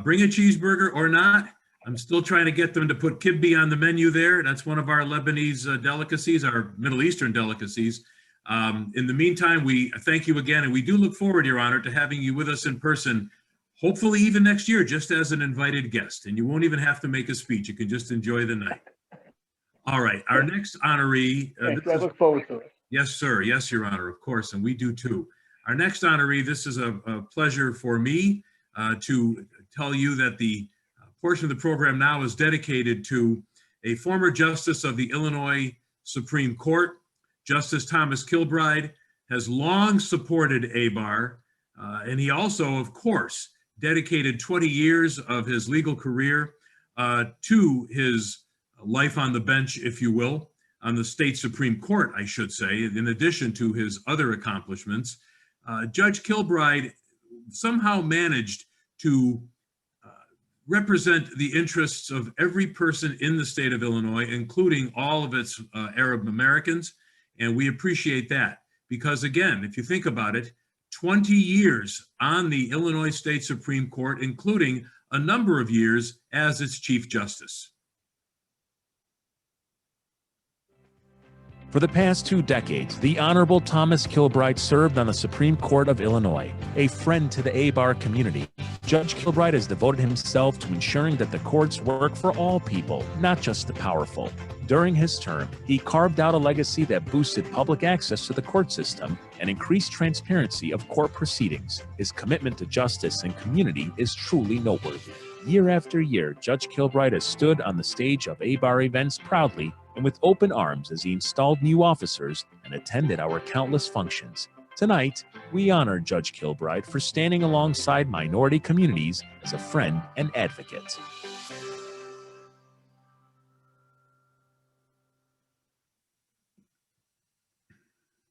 Bring a cheeseburger or not. I'm still trying to get them to put kibbe on the menu there. That's one of our Lebanese delicacies, our Middle Eastern delicacies. In the meantime, we thank you again, and we do look forward, Your Honor, to having you with us in person, hopefully even next year, just as an invited guest. And you won't even have to make a speech. You can just enjoy the night. All right, our next honoree. I look forward to it. Yes, sir. Yes, Your Honor, of course, and we do too. Our next honoree, this is a pleasure for me to tell you that the portion of the program now is dedicated to a former justice of the Illinois Supreme Court. Justice Thomas Kilbride has long supported AABAR, and he also, of course, dedicated 20 years of his legal career to his life on the bench, if you will, on the state Supreme Court, I should say, in addition to his other accomplishments. Judge Kilbride somehow managed to represent the interests of every person in the state of Illinois, including all of its Arab Americans, and we appreciate that. Because again, if you think about it, 20 years on the Illinois State Supreme Court, including a number of years as its Chief Justice. For the past 2 decades, the Honorable Thomas Kilbride served on the Supreme Court of Illinois. A friend to the AABAR community, Judge Kilbride has devoted himself to ensuring that the courts work for all people, not just the powerful. During his term, he carved out a legacy that boosted public access to the court system and increased transparency of court proceedings. His commitment to justice and community is truly noteworthy. Year after year, Judge Kilbride has stood on the stage of AABAR events proudly and with open arms as he installed new officers and attended our countless functions. Tonight, we honor Judge Kilbride for standing alongside minority communities as a friend and advocate.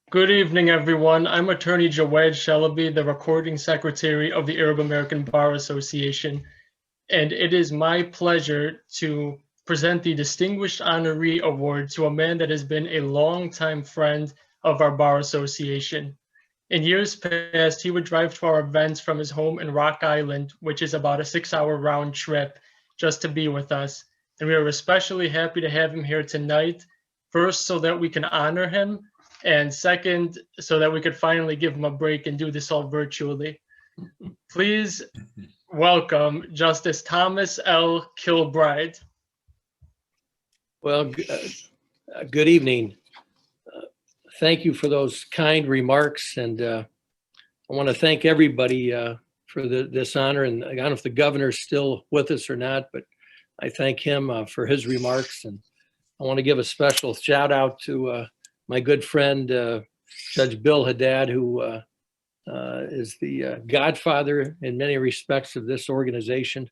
Good evening, everyone. I'm Attorney Jawed Shalaby, the Recording Secretary of the Arab American Bar Association, and it is my pleasure to present the Distinguished Honoree Award to a man that has been a longtime friend of our Bar Association. In years past, he would drive to our events from his home in Rock Island, which is about a 6-hour round trip, just to be with us. And we are especially happy to have him here tonight, first so that we can honor him, and second, so that we could finally give him a break and do this all virtually. Please welcome Justice Thomas L. Kilbride. Well, good evening. Thank you for those kind remarks, and I want to thank everybody for this honor. And I don't know if the governor's still with us or not, but I thank him for his remarks. And I want to give a special shout out to my good friend, Judge Bill Haddad, who is the godfather in many respects of this organization.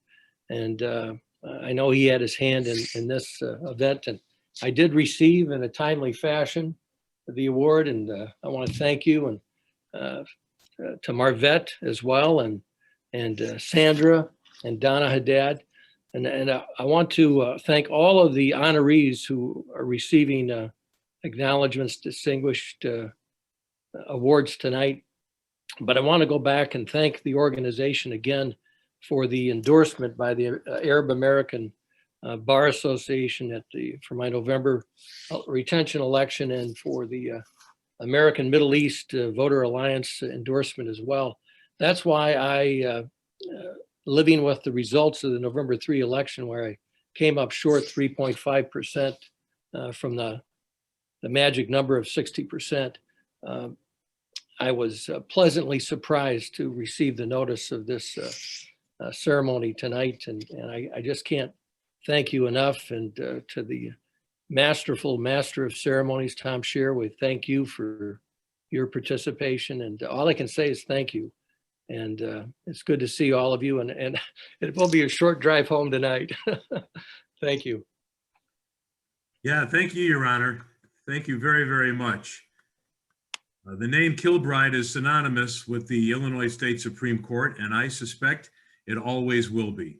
And I know he had his hand in this event. And I did receive in a timely fashion the award. And I want to thank you and to Marvette as well, and Sandra and Donna Haddad. And I want to thank all of the honorees who are receiving acknowledgements, distinguished awards tonight. But I want to go back and thank the organization again for the endorsement by the Arab American Bar Association for my November retention election, and for the American Middle East Voter Alliance endorsement as well. That's why I, living with the results of the November 3 election, where I came up short 3.5% from the magic number of 60%, I was pleasantly surprised to receive the notice of this ceremony tonight. And I just can't thank you enough. And to the masterful master of ceremonies, Tom Scheer, we thank you for your participation. And all I can say is thank you. And it's good to see all of you. And it will be a short drive home tonight. Thank you. Yeah, thank you, Your Honor. Thank you very, very much. The name Kilbride is synonymous with the Illinois State Supreme Court, and I suspect it always will be.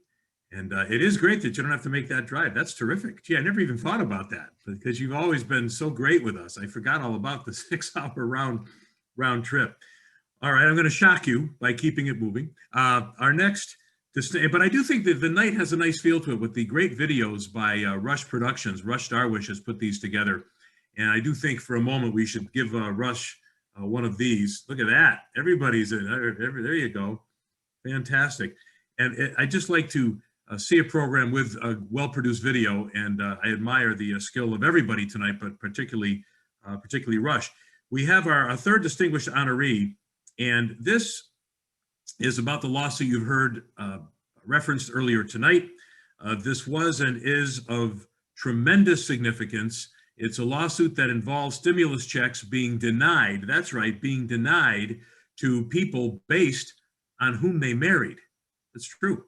And it is great that you don't have to make that drive. That's terrific. Gee, I never even thought about that, because you've always been so great with us. I forgot all about the 6-hour round trip. All right, I'm going to shock you by keeping it moving. Our next, but I do think that the night has a nice feel to it with the great videos by Rush Productions. Rush Darwish has put these together. And I do think for a moment we should give Rush one of these. Look at that. Everybody's in there. You go. Fantastic. And I'd just like to see a program with a well-produced video. And I admire the skill of everybody tonight, but particularly Rush. We have our third distinguished honoree. And this is about the lawsuit you've heard referenced earlier tonight. This was and is of tremendous significance. It's a lawsuit that involves stimulus checks being denied, that's right, being denied to people based on whom they married. It's true.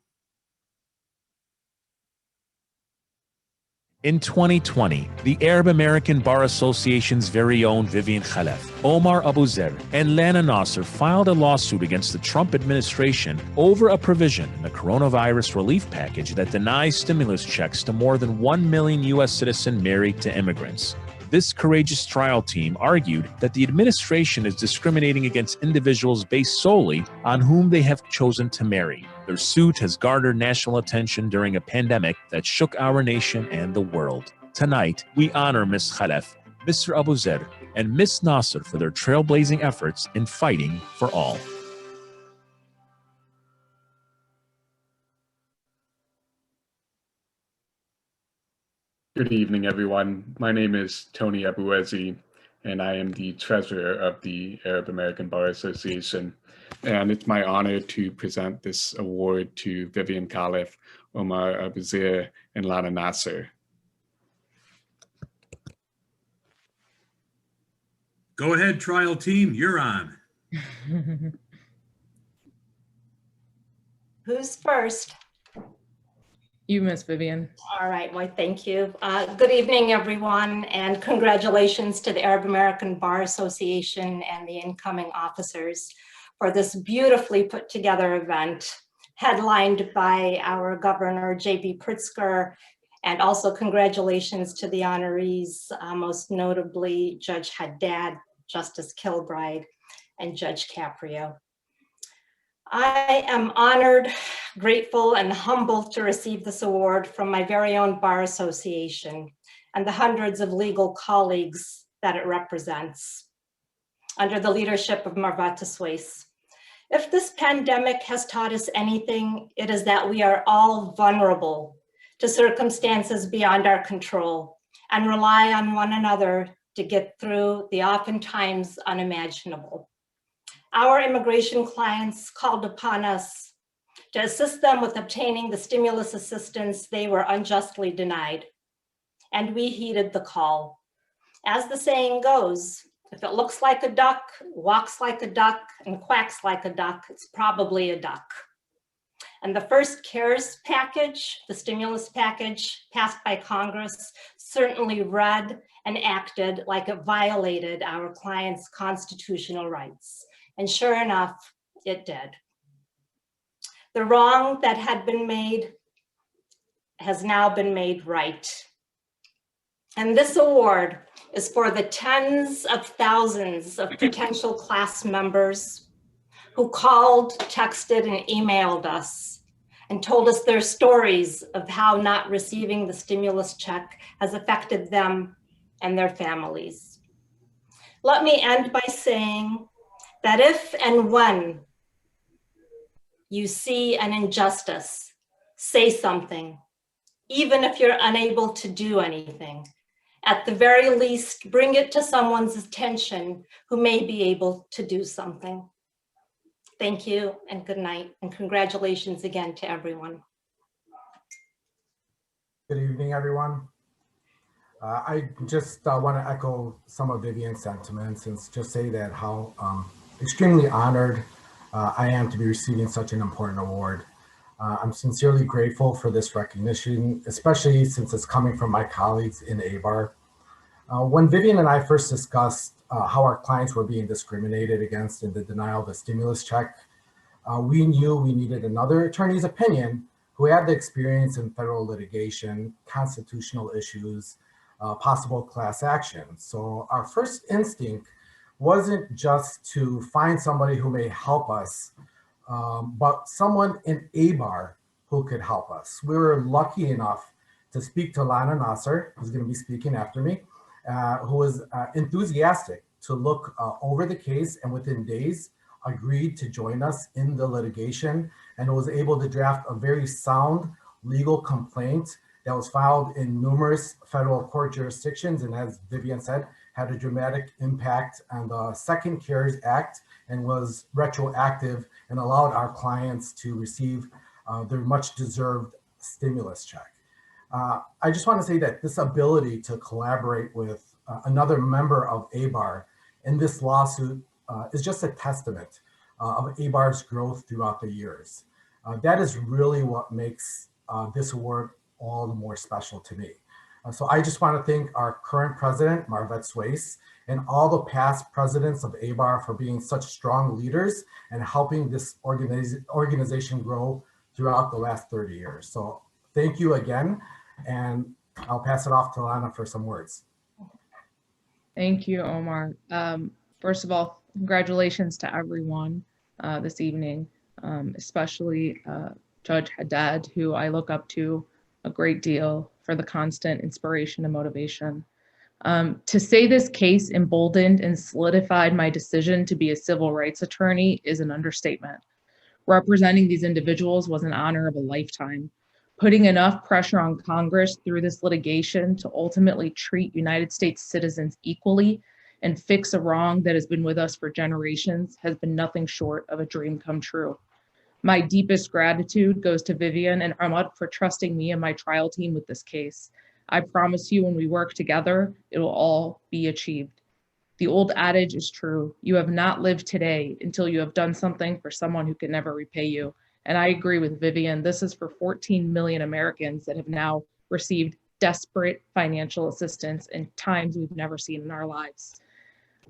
In 2020, the Arab American Bar Association's very own Vivian Khalef, Omar Abu Zer, and Lana Nasser filed a lawsuit against the Trump administration over a provision in the coronavirus relief package that denies stimulus checks to more than 1 million U.S. citizens married to immigrants. This courageous trial team argued that the administration is discriminating against individuals based solely on whom they have chosen to marry. Their suit has garnered national attention during a pandemic that shook our nation and the world. Tonight, we honor Ms. Khalef, Mr. Abu Zer, and Ms. Nasser for their trailblazing efforts in fighting for all. Good evening, everyone. My name is Tony Abuezi, and I am the treasurer of the Arab American Bar Association. And it's my honor to present this award to Vivian Khalef, Omar Abu Zer, and Lana Nasser. Go ahead, trial team, you're on. Who's first? You, Miss Vivian. All right, well, thank you. Good evening, everyone, and congratulations to the Arab American Bar Association and the incoming officers for this beautifully put together event, headlined by our Governor, J.B. Pritzker, and also congratulations to the honorees, most notably Judge Haddad, Justice Kilbride, and Judge Caprio. I am honored, grateful, and humbled to receive this award from my very own Bar Association and the hundreds of legal colleagues that it represents, under the leadership of Marvette Suisse. If this pandemic has taught us anything, it is that we are all vulnerable to circumstances beyond our control and rely on one another to get through the oftentimes unimaginable. Our immigration clients called upon us to assist them with obtaining the stimulus assistance they were unjustly denied. and we heeded the call. As the saying goes, if it looks like a duck, walks like a duck, and quacks like a duck, it's probably a duck. And the first CARES package, the stimulus package passed by Congress, certainly read and acted like it violated our clients' constitutional rights. And sure enough, it did. The wrong that had been made has now been made right. And this award is for the tens of thousands of potential class members who called, texted, and emailed us and told us their stories of how not receiving the stimulus check has affected them and their families. Let me end by saying that if and when you see an injustice, say something, even if you're unable to do anything. At the very least, bring it to someone's attention who may be able to do something. Thank you and good night, and congratulations again to everyone. Good evening, everyone. I just want to echo some of Vivian's sentiments and just say that how extremely honored I am to be receiving such an important award. I'm sincerely grateful for this recognition, especially since it's coming from my colleagues in AABAR. When Vivian and I first discussed how our clients were being discriminated against in the denial of the stimulus check, we knew we needed another attorney's opinion who had the experience in federal litigation, constitutional issues, possible class action. So our first instinct wasn't just to find somebody who may help us, but someone in AABAR who could help us. We were lucky enough to speak to Lana Nasser, who's going to be speaking after me, who was enthusiastic to look over the case and within days agreed to join us in the litigation and was able to draft a very sound legal complaint that was filed in numerous federal court jurisdictions and, as Vivian said, had a dramatic impact on the second CARES Act and was retroactive and allowed our clients to receive their much deserved stimulus check. I just want to say that this ability to collaborate with another member of AABAR in this lawsuit is just a testament of AABAR's growth throughout the years. That is really what makes this award all the more special to me. So I just want to thank our current president, Marvette Swace, and all the past presidents of AABAR for being such strong leaders and helping this organization grow throughout the last 30 years. So thank you again, and I'll pass it off to Lana for some words. Thank you, Omar. First of all, congratulations to everyone this evening, especially Judge Haddad, who I look up to a great deal for the constant inspiration and motivation. To say this case emboldened and solidified my decision to be a civil rights attorney is an understatement. Representing these individuals was an honor of a lifetime. Putting enough pressure on Congress through this litigation to ultimately treat United States citizens equally and fix a wrong that has been with us for generations has been nothing short of a dream come true. My deepest gratitude goes to Vivian and Ahmad for trusting me and my trial team with this case. I promise you, when we work together, it will all be achieved. The old adage is true. You have not lived today until you have done something for someone who can never repay you. And I agree with Vivian. This is for 14 million Americans that have now received desperate financial assistance in times we've never seen in our lives.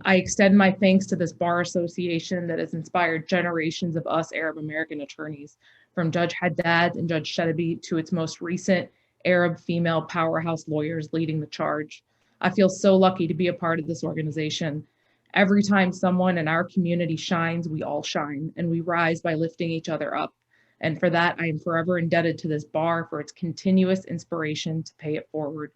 I extend my thanks to this bar association that has inspired generations of us Arab American attorneys, from Judge Haddad and Judge Shadabi to its most recent Arab female powerhouse lawyers leading the charge. I feel so lucky to be a part of this organization. Every time someone in our community shines, we all shine, and we rise by lifting each other up. And for that, I am forever indebted to this bar for its continuous inspiration to pay it forward.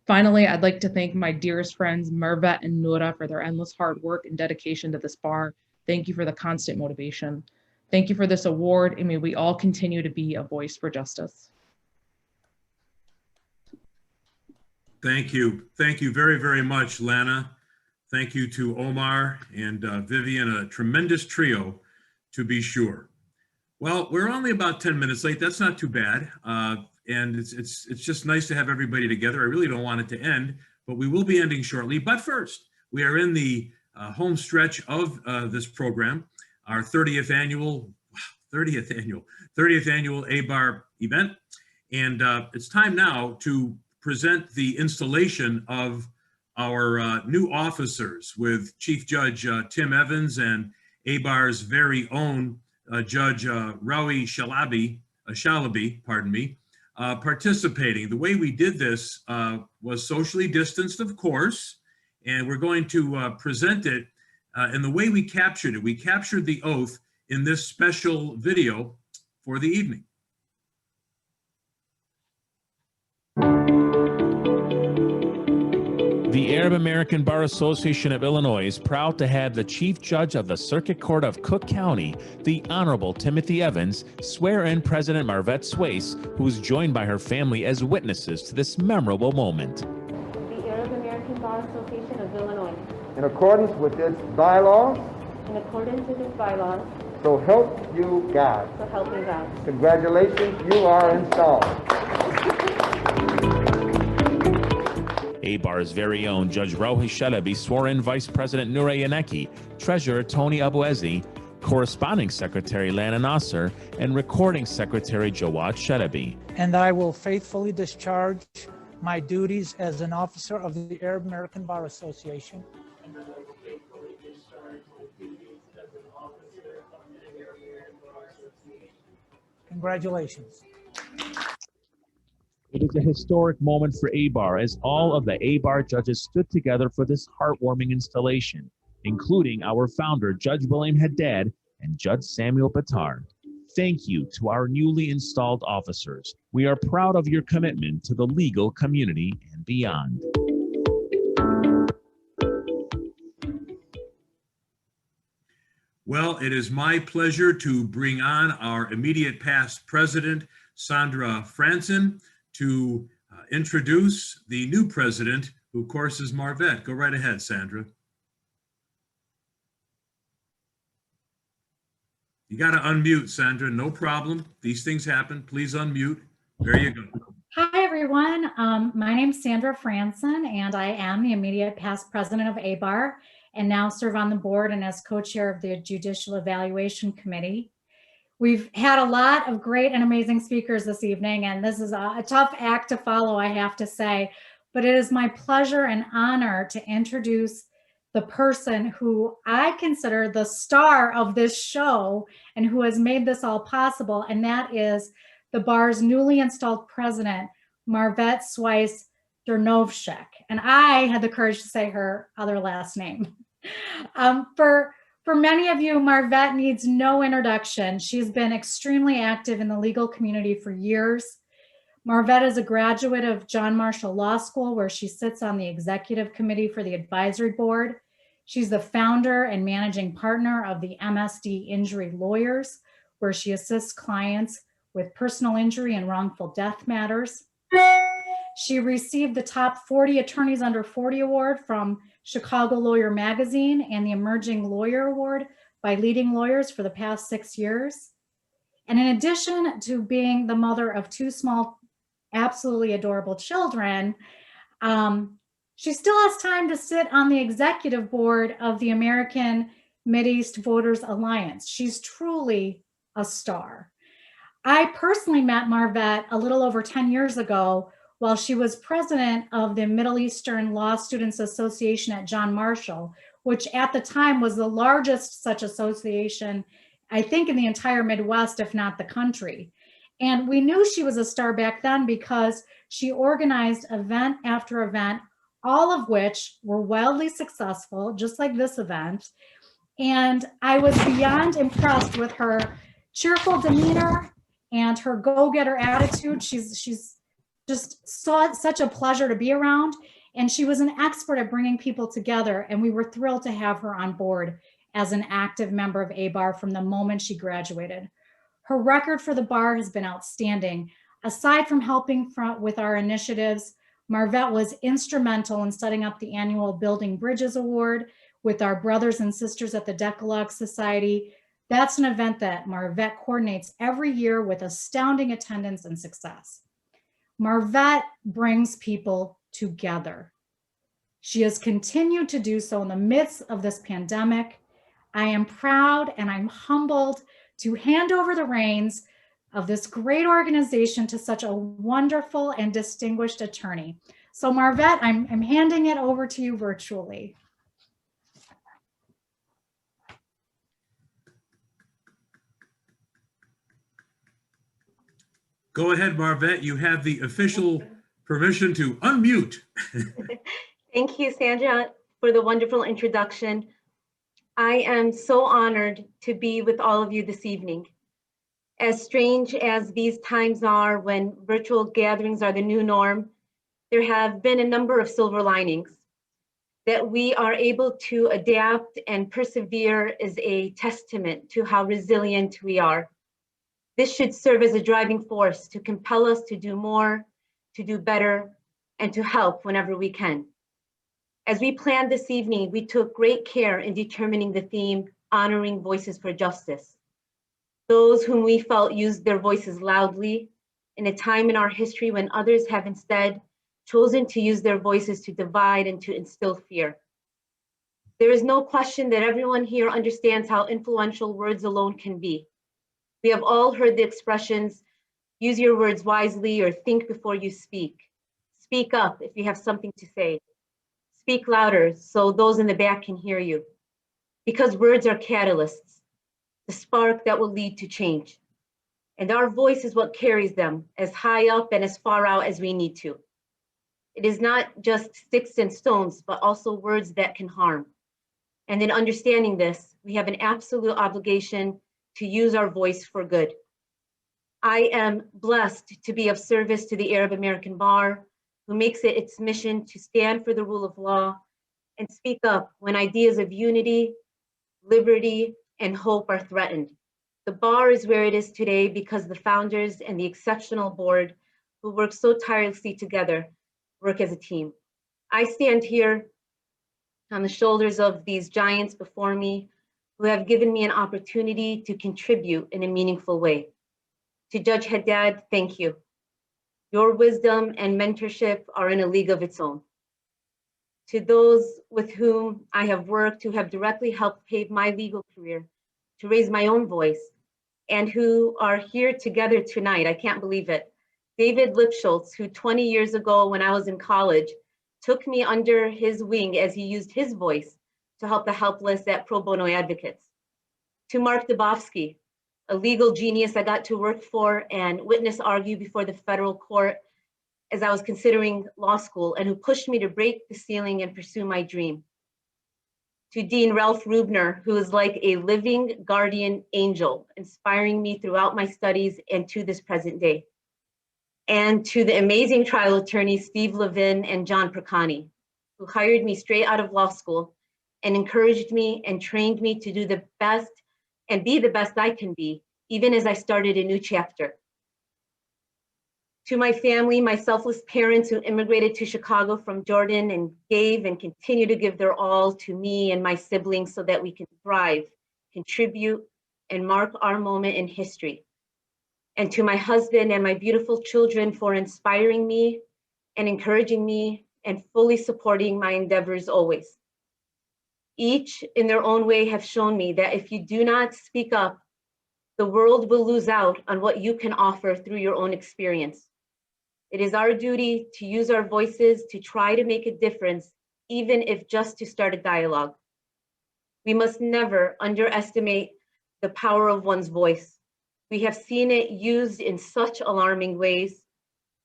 Finally, I'd like to thank my dearest friends, Marvette and Noura, for their endless hard work and dedication to this bar. Thank you for the constant motivation. Thank you for this award, and may we all continue to be a voice for justice. Thank you. Thank you very, very much, Lana. Thank you to Omar and Vivian, a tremendous trio, to be sure. Well, we're only about 10 minutes late. That's not too bad. and it's just nice to have everybody together. I really don't want it to end, but we will be ending shortly. But first, we are in the home stretch of this program, our 30th annual AABAR event. And it's time now to present the installation of our new officers with Chief Judge Tim Evans and AABAR's very own Judge Rowie Shalaby, participating. The way we did this was socially distanced, of course, and we're going to present it in the way we captured it. We captured the oath in this special video for the evening. The Arab American Bar Association of Illinois is proud to have the Chief Judge of the Circuit Court of Cook County, the Honorable Timothy Evans, swear in President Marvette Swace, who is joined by her family as witnesses to this memorable moment. The Arab American Bar Association of Illinois. In accordance with its bylaws. In accordance with its bylaws. So help you God. So help me God. Congratulations, you are installed. AABAR's very own Judge Rowie Shalaby swore in Vice President Noura Yaneki, Treasurer Tony Abuezi, Corresponding Secretary Lana Nasser, and Recording Secretary Jawad Shalaby. And I will faithfully discharge my duties as an officer of the Arab American Bar Association. Congratulations. It is a historic moment for AABAR as all of the AABAR judges stood together for this heartwarming installation, including our founder, Judge William Haddad and Judge Samuel Bitar. Thank you to our newly installed officers. We are proud of your commitment to the legal community and beyond. Well, it is my pleasure to bring on our immediate past president, Sandra Franson, to introduce the new president, who of course is Marvette. Go right ahead, Sandra. You got to unmute, Sandra, no problem. These things happen. Please unmute. There you go. Hi, everyone. My name is Sandra Franson, and I am the immediate past president of AABAR and now serve on the board and as co-chair of the Judicial Evaluation Committee. We've had a lot of great and amazing speakers this evening, and this is a tough act to follow, I have to say, but it is my pleasure and honor to introduce the person who I consider the star of this show and who has made this all possible, and that is the bar's newly installed president, Marvette Swace Dernovshek. And I had the courage to say her other last name. For many of you, Marvette needs no introduction. She's been extremely active in the legal community for years. Marvette is a graduate of John Marshall Law School, where she sits on the executive committee for the advisory board. She's the founder and managing partner of the MSD Injury Lawyers, where she assists clients with personal injury and wrongful death matters. She received the Top 40 Attorneys Under 40 Award from Chicago Lawyer Magazine and the Emerging Lawyer Award by Leading Lawyers for the past 6 years. And in addition to being the mother of 2 small, absolutely adorable children, she still has time to sit on the executive board of the American Mideast Voters Alliance. She's truly a star. I personally met Marvette a little over 10 years ago while she was president of the Middle Eastern Law Students Association at John Marshall, which at the time was the largest such association, I think, in the entire Midwest, if not the country. And we knew she was a star back then because she organized event after event, all of which were wildly successful, just like this event. And I was beyond impressed with her cheerful demeanor and her go-getter attitude. She's just such a pleasure to be around. And she was an expert at bringing people together. And we were thrilled to have her on board as an active member of AABAR from the moment she graduated. Her record for the bar has been outstanding. Aside from helping with our initiatives, Marvette was instrumental in setting up the annual Building Bridges Award with our brothers and sisters at the Decalogue Society. That's an event that Marvette coordinates every year with astounding attendance and success. Marvette brings people together. She has continued to do so in the midst of this pandemic. I am proud and I'm humbled to hand over the reins of this great organization to such a wonderful and distinguished attorney. So Marvette, I'm handing it over to you virtually. Go ahead, Marvette. You have the official permission to unmute. Thank you, Sandra, for the wonderful introduction. I am so honored to be with all of you this evening. As strange as these times are when virtual gatherings are the new norm, there have been a number of silver linings. That we are able to adapt and persevere is a testament to how resilient we are. This should serve as a driving force to compel us to do more, to do better, and to help whenever we can. As we planned this evening, we took great care in determining the theme, honoring voices for justice. Those whom we felt used their voices loudly in a time in our history when others have instead chosen to use their voices to divide and to instill fear. There is no question that everyone here understands how influential words alone can be. We have all heard the expressions, use your words wisely or think before you speak. Speak up if you have something to say. Speak louder so those in the back can hear you. Because words are catalysts, the spark that will lead to change. And our voice is what carries them as high up and as far out as we need to. It is not just sticks and stones, but also words that can harm. And in understanding this, we have an absolute obligation to use our voice for good. I am blessed to be of service to the Arab American Bar, who makes it its mission to stand for the rule of law and speak up when ideas of unity, liberty, and hope are threatened. The bar is where it is today because the founders and the exceptional board who work so tirelessly together work as a team. I stand here on the shoulders of these giants before me who have given me an opportunity to contribute in a meaningful way. To Judge Haddad, thank you. Your wisdom and mentorship are in a league of its own. To those with whom I have worked, who have directly helped pave my legal career, to raise my own voice, and who are here together tonight, I can't believe it. David Lipschultz, who 20 years ago when I was in college, took me under his wing as he used his voice to help the helpless at Pro Bono Advocates. To Mark Dubofsky, a legal genius I got to work for and witness argue before the federal court as I was considering law school, and who pushed me to break the ceiling and pursue my dream. To Dean Ralph Rubner, who is like a living guardian angel, inspiring me throughout my studies and to this present day. And to the amazing trial attorneys, Steve Levin and John Percani, who hired me straight out of law school and encouraged me and trained me to do the best and be the best I can be, even as I started a new chapter. To my family, my selfless parents who immigrated to Chicago from Jordan and gave and continue to give their all to me and my siblings so that we can thrive, contribute, and mark our moment in history. And to my husband and my beautiful children for inspiring me and encouraging me and fully supporting my endeavors always. Each in their own way have shown me that if you do not speak up, the world will lose out on what you can offer through your own experience. It is our duty to use our voices to try to make a difference, even if just to start a dialogue. We must never underestimate the power of one's voice. We have seen it used in such alarming ways,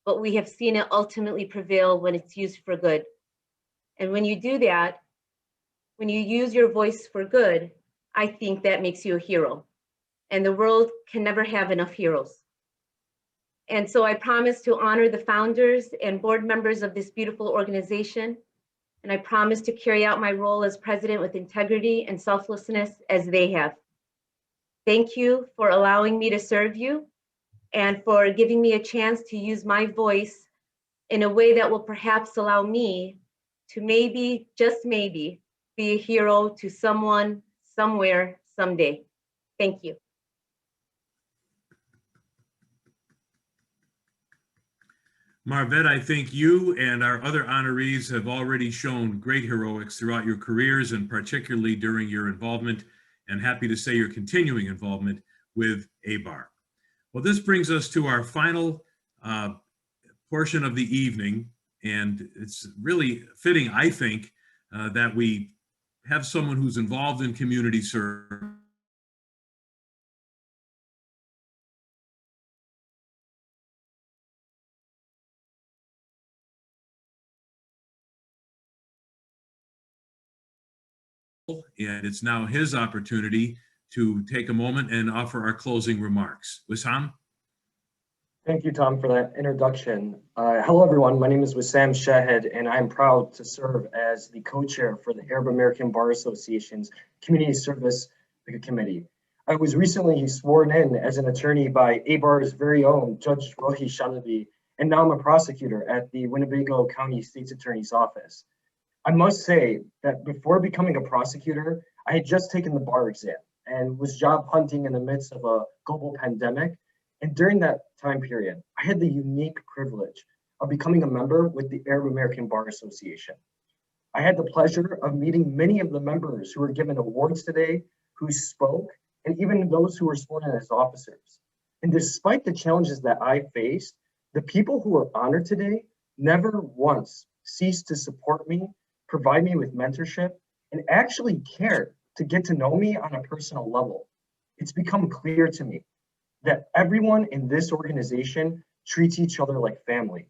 but we have seen it ultimately prevail when it's used for good. And when you do that, when you use your voice for good, I think that makes you a hero. And the world can never have enough heroes. And so I promise to honor the founders and board members of this beautiful organization. And I promise to carry out my role as president with integrity and selflessness as they have. Thank you for allowing me to serve you and for giving me a chance to use my voice in a way that will perhaps allow me to maybe, just maybe, be a hero to someone, somewhere, someday. Thank you. Marvette, I think you and our other honorees have already shown great heroics throughout your careers and particularly during your involvement, and happy to say your continuing involvement with AABAR. Well, this brings us to our final portion of the evening, and it's really fitting, I think, that we have someone who's involved in community service. And it's now his opportunity to take a moment and offer our closing remarks. Wissam? Thank you, Tom, for that introduction. Hello, everyone. My name is Wissam Shahed, and I'm proud to serve as the co-chair for the Arab American Bar Association's Community Service Committee. I was recently sworn in as an attorney by AABAR's very own Judge Rohi Shalabi, and now I'm a prosecutor at the Winnebago County State's Attorney's Office. I must say that before becoming a prosecutor, I had just taken the bar exam and was job hunting in the midst of a global pandemic. And during that time period, I had the unique privilege of becoming a member with the Arab American Bar Association. I had the pleasure of meeting many of the members who were given awards today, who spoke, and even those who were sworn in as officers. And despite the challenges that I faced, the people who were honored today never once ceased to support me, provide me with mentorship, and actually cared to get to know me on a personal level. It's become clear to me that everyone in this organization treats each other like family.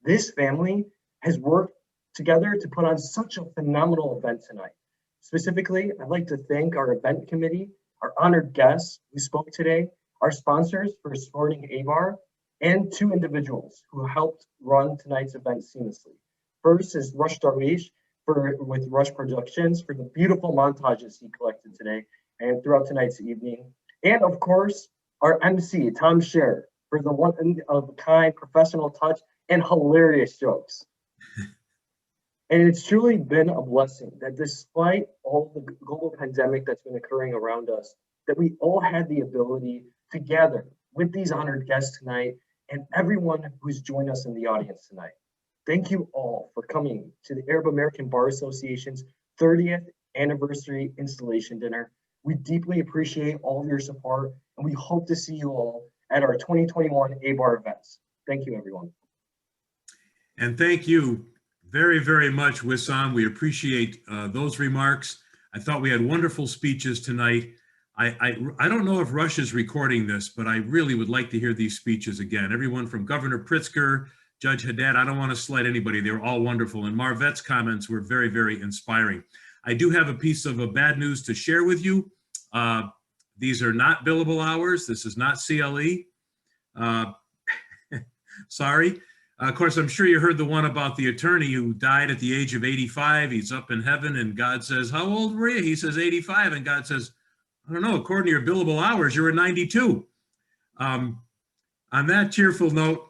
This family has worked together to put on such a phenomenal event tonight. Specifically, I'd like to thank our event committee, our honored guests who spoke today, our sponsors for supporting AABAR, and two individuals who helped run tonight's event seamlessly. First is Rush Darwish with Rush Productions for the beautiful montages he collected today and throughout tonight's evening. And of course, our MC, Tom Scher, for the one-of-a-kind professional touch and hilarious jokes. And it's truly been a blessing that despite all the global pandemic that's been occurring around us, that we all had the ability to gather with these honored guests tonight and everyone who's joined us in the audience tonight. Thank you all for coming to the Arab American Bar Association's 30th anniversary installation dinner. We deeply appreciate all of your support, and we hope to see you all at our 2021 AABAR events. Thank you, everyone. And thank you very, very much, Wissam. We appreciate those remarks. I thought we had wonderful speeches tonight. I don't know if Rush is recording this, but I really would like to hear these speeches again. Everyone from Governor Pritzker, Judge Haddad, I don't want to slight anybody. They were all wonderful. And Marvette's comments were very, very inspiring. I do have a piece of bad news to share with you. These are not billable hours. This is not CLE. Sorry. Of course, I'm sure you heard the one about the attorney who died at the age of 85. He's up in heaven and God says, how old were you? He says 85. And God says, I don't know, according to your billable hours, you're at 92. On that cheerful note,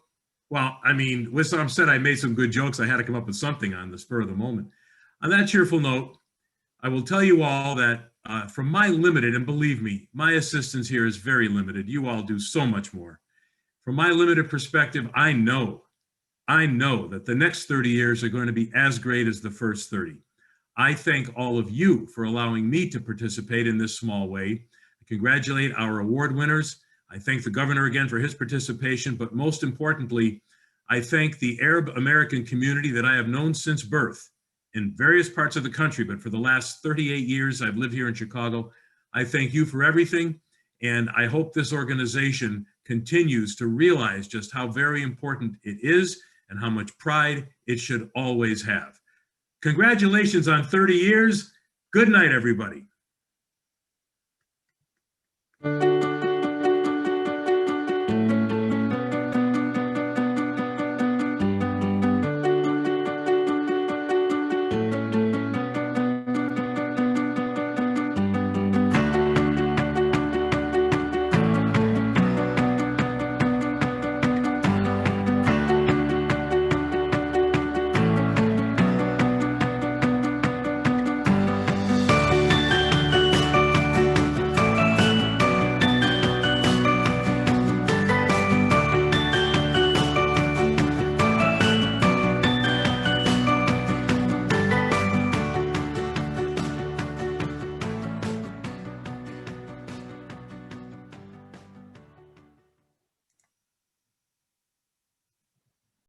well, I mean, Wissam said I made some good jokes. I had to come up with something on the spur of the moment. On that cheerful note, I will tell you all that from my limited, and believe me, my assistance here is very limited. You all do so much more. From my limited perspective, I know that the next 30 years are going to be as great as the first 30. I thank all of you for allowing me to participate in this small way. I congratulate our award winners. I thank the governor again for his participation, but most importantly, I thank the Arab American community that I have known since birth in various parts of the country, but for the last 38 years I've lived here in Chicago. I thank you for everything, and I hope this organization continues to realize just how very important it is and how much pride it should always have. Congratulations on 30 years. Good night, everybody.